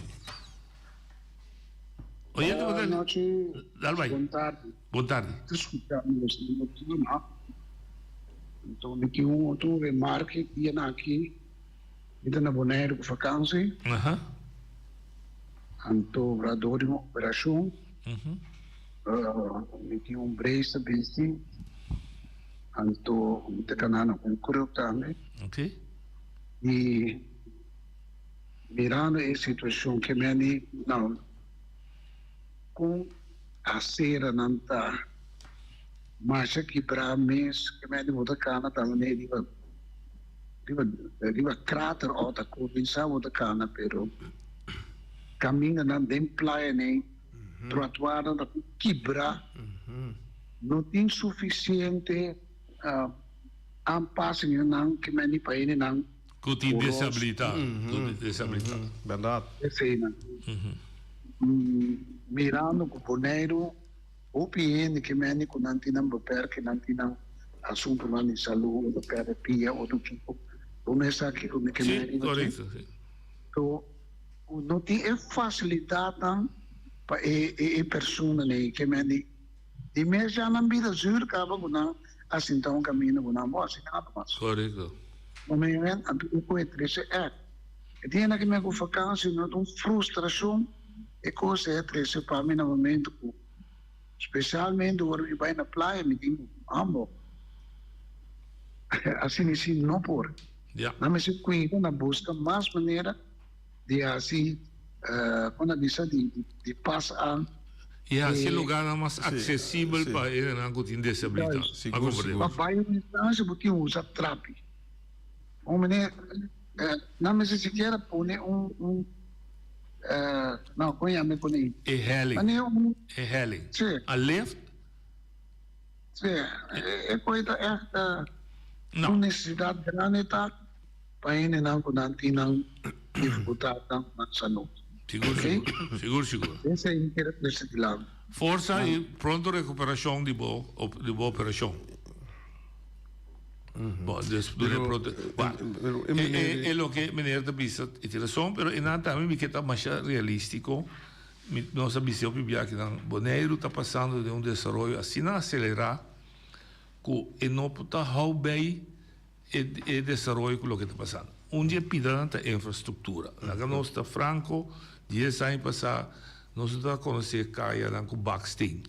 Oye, te botar ali. Boa tarde. Escutamos no clima. Então, aqui outro remarque que ia aqui, ainda na Bonaire com vacância. Então, brador de operação. Aqui brace bem. Então, te canana com curioso também. Ok. E mirando a situação que me não com a cera não tá mas aqui para mês que me volta cana também diva crater ou da coisa volta cana pero caminha na dem praia nem trotuar da quebra não tem suficiente ampassing não que me para ele não com disabilidade. Verdade. Mirando com o Bonaire, o PN que me com não tinha que não tinha assunto lá de saúde, terapia ou do tipo, começa aqui com que me correto. Então, não tem facilidade para a pessoa que me e mesmo já na vida jura acaba com não assim então caminho com não assim nada mais. Correto. Momento a tu pode trazer e tem que me com vacância não tem frustração e coisa é trazer para mim no momento especialmente quando eu vai na praia me digo amo assim não por não me se cuida na busca mais maneira de assim quando diz de passar e assim lugar mais acessível para ele não tem disabilidade mas vai uma instância porque usa trape não me se sequer pone não, conhece com ele. É helling. É helling. Sim. A lift? Sim, é coisa esta necessidade grande tá para ele não com não dificuldade não sanu. Seguro. Esse é o interesse desse lado. Força e pronto recuperação de boa operação. Bom, é lo que meneer de bisa interação, pero em nada também me queda mais realístico. Nossa visão é que Bonaire está passando de desenvolvimento assim acelerar que não pode roubar o desenvolvimento com o que está passando. Dia pidanta a infraestrutura. Nós está franco, 10 anos passados, nós está conhecer caia lá com Baksteen.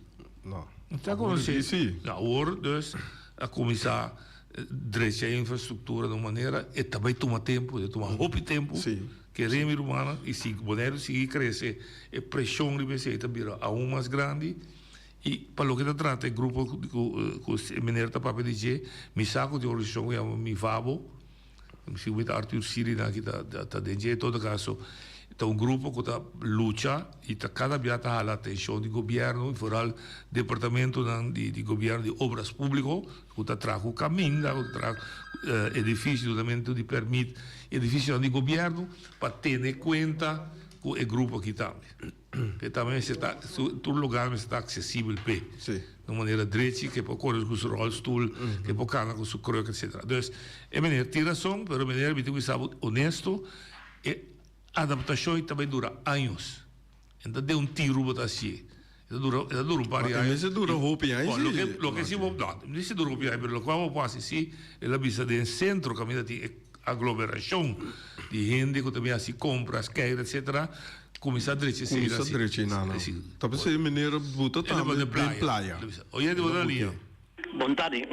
Não. Está conhecer. Sim. Agora, dus, a começar a infraestrutura de uma maneira e também toma tempo, toma roupa tempo. Sim. Que é remi humana e se Bonaire seguir crescer, a pressão de receita vira aún mais grande. E para o que trata, o grupo que o Mineiro está para dizer, me saco de organização, é o Mivabo, se o Arthur Siri aqui está dentro, em todo caso, então um grupo que está luta e está cada vez a la atenção do governo, em geral, departamento de governo de obras públicas, que está trazendo caminho, que traz edifício de permite, edifício de governo, para ter em conta com o grupo aqui também. Que também está, todo lugar está acessível de uma maneira direita, que pode correr com o seu rolstool, que pode caminhar com o seu croque, etc. Então, é maneira tiração, mas é maneira que sabe honesto, e a adaptação também dura anos. Então, deu tiro para assim. Dura um par de anos. Mas dura roupa aí? Lo que se não se dura roupa aí, mas o que vamos fazer sim, é a vista de centro, caminho de aglomeração de gente que também assim compra, quer, etc. Começar a direita assim. Talvez seja mineiro buta também bem praia. Olha de outra linha. Boa tarde.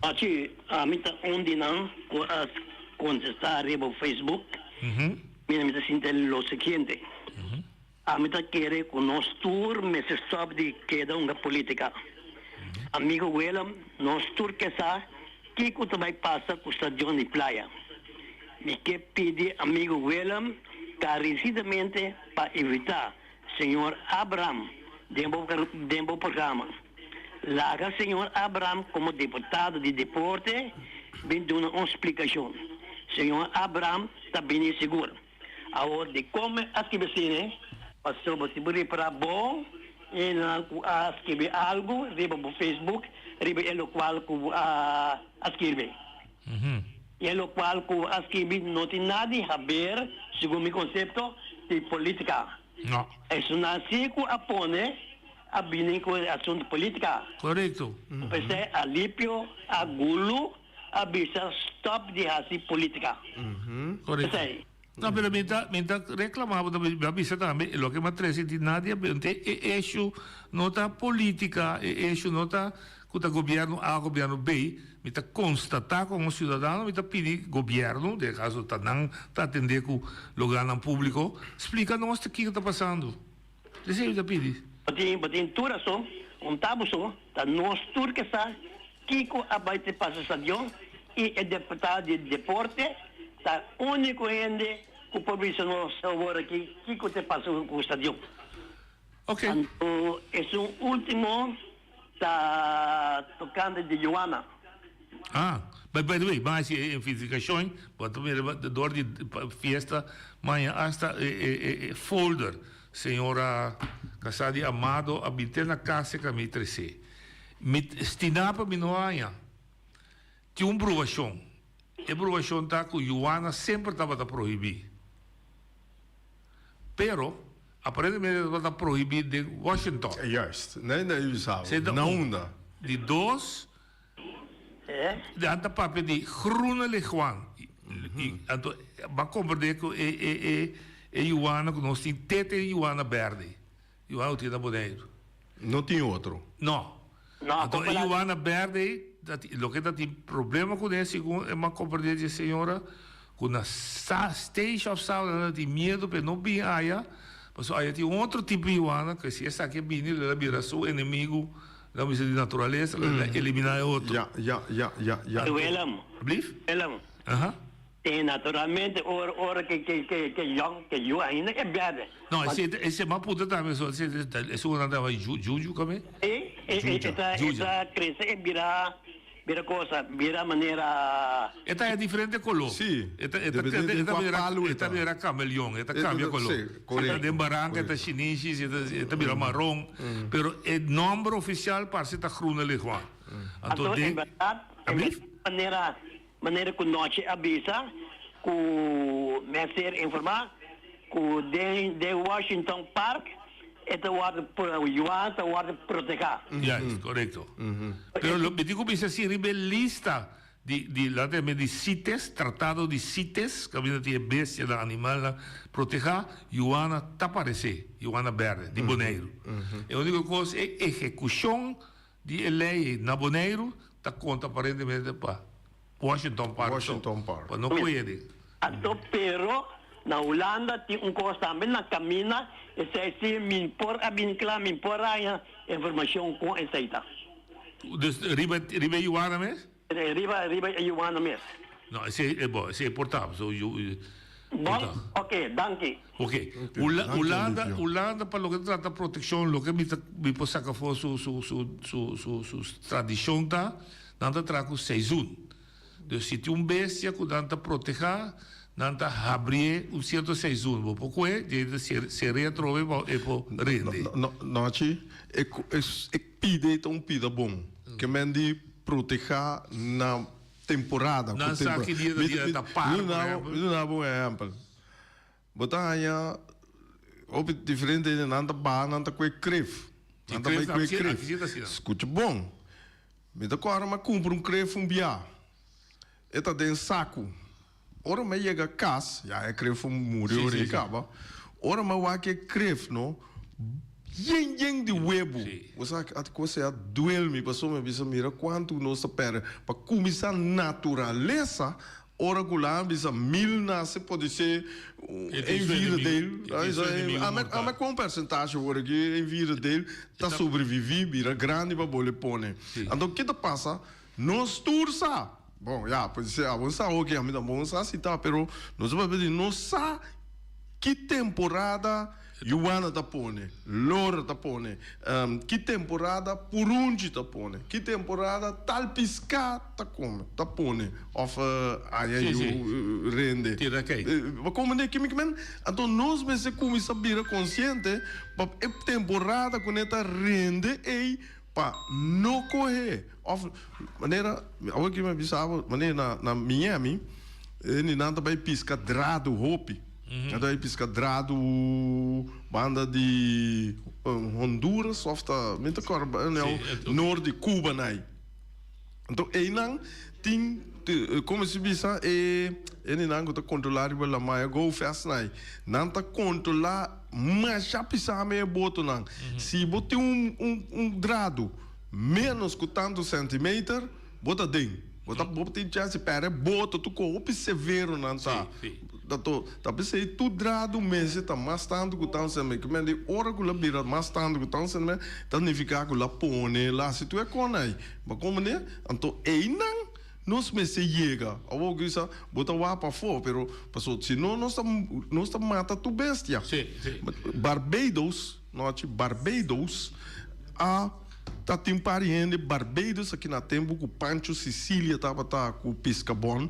Aqui a mim tá onde não quando está arriba o Facebook. Minha me sinta lo seguinte. A mim tá querer com nós tour, mas sabe de queda uma política. Amigo William, nós tour que sa que também passa com o estadião de praia. Me que pede amigo William carecidamente para evitar senhor Abraham dentro do programa. Larga senhor Abraham como deputado de deporte, vem dando uma explicação. Senhor Abraham está bem seguro. Agora, de como escrever, passou para bom, e escrever algo, riba no Facebook, riba o qual escrever. E o qual escrever não tem nada a ver, segundo meu conceito, de política. Não. Isso nasce com a pone, a binem com assunto política. Correto. Pensei alívio, agulo, a bisa stop de fazer política. Correto. Não, mas me está reclamando também, a bisa também, o que me traz de nada é eixo, não está política, é eixo, não está que o governo A, governo B, me está constatar como cidadão, me está pedir governo, de caso está não está atender com o lugar público, explica-nos o que está passando. Isso é o que pedir. Batin tura só, tabu só, tá nós tur que sa, Kiko abaite passa stadion e é deputado de deporte, tá único ende que o pobreza nós agora aqui, Kiko te passa com o stadion. Ok. Então, é um último tá tocando de Joana. But by the way, mas em verificação, dor de festa, manhã hasta folder, senhora Casadi Amado, habite na casa que me trece. Stinapa minoanha. Tinha provação. E provação tá que Joana sempre estava a proibir. Pero aparentemente está proibido de Washington. Juist, nee, eu sabe. Não dá. De dois, de anta papel de groene lichaam. Então, mas compreender que é Joana que nós temos tete Joana verde. Joana tem na Bonaire. Não tem outro. Não. Então, Joana verde, o que tem problema com esse, é uma compreender de senhora, com a stage of sound, tem medo, mas não bem aí. Mas aí tem outro tipo de Joana, que se essa aqui vem, ela vira seu inimigo, da de natureza, ela eliminar outro. Ja. Willem. Blief? Willem. Tem naturalmente ora que eu ainda é verde. Não, esse maputa também, esse uma andava Juju também? Essa cresce vira coisa, vira maneira. Esta é diferente color. Sim. Esta vira camaleão, esta cambia color. Esta de barranca, esta chinês, esta vira marrom. Pero o nome oficial parece estar groene ligwa. Então, em verdade, maneira que nós avisa, que o mestre informar, que de Washington Park, esta guarda proteger. Yes, correcto. Pero lo que digo es así, arriba lista de CITES, tratado de CITES, que viene de bestia, de animal, proteger, Joana aparece, Joana verde, de Boneiro. A única coisa é execução de lei na Boneiro, está conta aparentemente para Washington Park. Para não puede. Pero na Holanda tem coisa também na camina, se me por a informação com essa ita. Dus riba Joana mesmo? Riba Joana mesmo. Não, esse é bom, esse é portável. Bom, ok, danke. Ok. Holanda para lo que trata proteção, lo que me pode sacar for su tradição tá, nada trago seizoen. Dus se tem bestia que danta proteger, danta abrir certo seizoen. Porque se retrove e po rende. Não, pide bom. Que men die proteger na temporada. Não sabe que dia tapar. Não, exemplo. Botar op diferente nanta ba nanta kwe cref. Nanta vai kwe cref. Escute bom. Me dá agora uma compra cref bia. Eta den saco. Ora me chega cas, ja cref murió recaba. Ora me wa que cref no. Yen de webo. Você at coisa duel me passou me bisa mira quanto nós perde para começar natureza. Ora gular bisa mil nasce pode ser em vida dele. A com percentagem ora que em vida dele tá sobreviver, vira grande para bole pone. Então o que passa? Nós tursa. Bom, já pode ser avançar o que a minha mão sa cita, pero nós vamos ver não sa que temporada Joana tá pone, Lora tá pone, que temporada Purungi tá pone, que temporada Talpisca tá pone, of aí rende. Tira aqui. Como nem que men, então nós mesmo começa a vir consciente, para temporada com esta rende e para não correr. Of maneira, agora que me avisava, maneira na Miami, ele não tá vai piscar drado hopi. Então aí pisca drado banda de Honduras, of muito norte de Cuba nai. Então aí não tem como se diz ele não tá controlar a maia go fast nai. Não tá controlar mas já pisa meia boto não. Se botar drado menos que tanto centímetro, bota dentro. Bota já se pera bota tu co severo não tá. Tá pensei tudo drado mês tá mais tanto que tão sem que me ora que lá vira mais tanto que tão sem me tá nificar que lá pone lá se tu é com aí mas como né então aí não nós me se chega ao que isso bota lá para fora pero passou se não nós tá mata tu bestia Barbados Barbados tá tem pariente Barbados aqui na tempo que o Pancho Sicília tava com pisca bom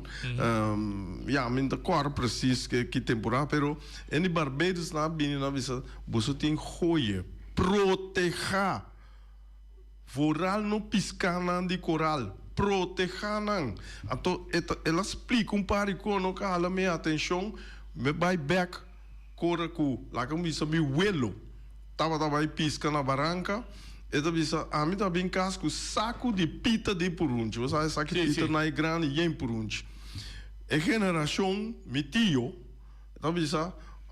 me cor preciso que temporada pero em Barbados na bem na visa você tem joia proteger voral no piscar de coral proteger não então ela explica pare que ela me atenção me vai back cora com lá como isso me vuelo tava pisca na barranca. Então, a mim está bem casco saco de pita de Purungi. Você sabe, saco de pita não é grande e em Purungi. A geração, meu tio, então,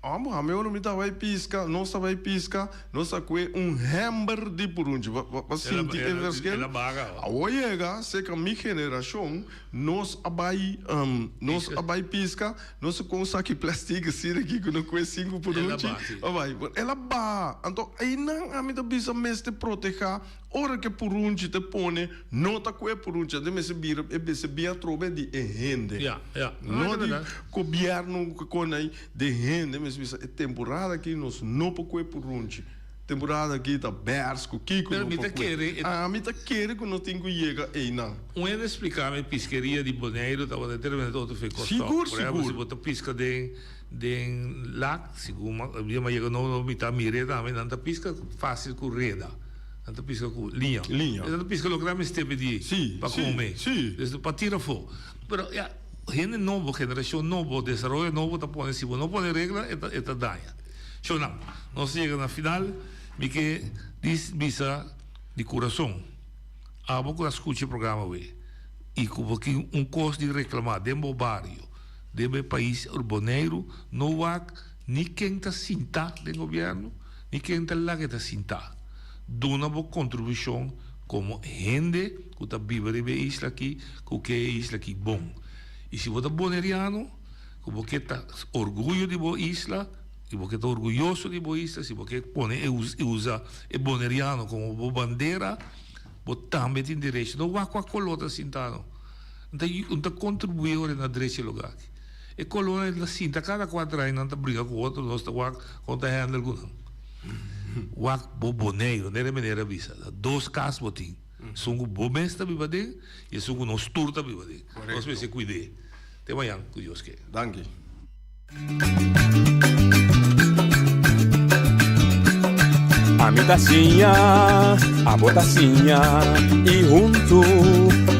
a meu me vai pisca, nossa vai pisca, nossa coe hamburger de Purungi. Você sente que ela baga. Chega, se que a minha geração, nós abai pisca, nós com saco de plástico, assim, que não coe 5 Purungi. Ela baga. Então, aí não, a mim está bisa mestre proteger ora que purunchi te pone, nota que purunchi, de me se bia trobe di gente. No di governo que con aí de gente, mas é temporada aqui nós não porque purunchi. Temporada aqui tá bersco, kiko. Pero me tá querer. Me tá querer que não tem que chegar aí não. Ele explicar-me pesqueria de Bonaire, estava determinado outro foi costado. Seguro. Se você pisca de lac, segundo, mas chega não me tá mirada, também não tá pisca fácil com reda. Não tá pisca com linha. Não tá pisca logo mais tempo de para comer. Desde para tirar fogo. Pero gente nova, geração nova, desenvolvimento novo, tá pondo se você não põe regra, é daña. Então não, nós chega na final, me que diz visa de coração. A pouco escute o programa hoje. E como que custo de reclamar dentro do bairro, dentro do país urbaneiro, não há nem quem está sinta do governo, nem quem está lá que está sinta. Dona uma contribuição como gente que está vivendo na isla aqui, que é isla aqui bom. E se você é boneriano, como que está orgulho de boa isla, se você está orgulhoso de boa isla, se você usa o boneriano como bandeira, você também tem direito. Não vai com a colota sintado. Então, contribuidor na direito lugar. E coluna na cinta, cada 4 anos, não está brigando com o outro, não está com a handle com o boneiro, não é maneira vista. 2 casos, botim. São o bom mestre viva dele e são o nosso turta viva dele. Nós vamos se cuidar. Até amanhã, que Deus quer. Danke. A mi tacinha, a botacinha e junto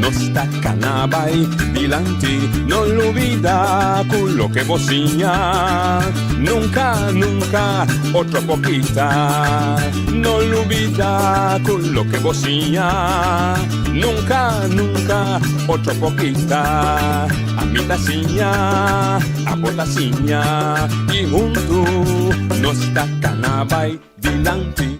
nos tacanabay dilante, no olvida con lo que vocinha. Nunca, nunca, otro poquita, no olvida con lo que vocinha. Nunca, nunca, otro poquita. A mi tacinha, a botacinha y junto nos tacanabay dilante.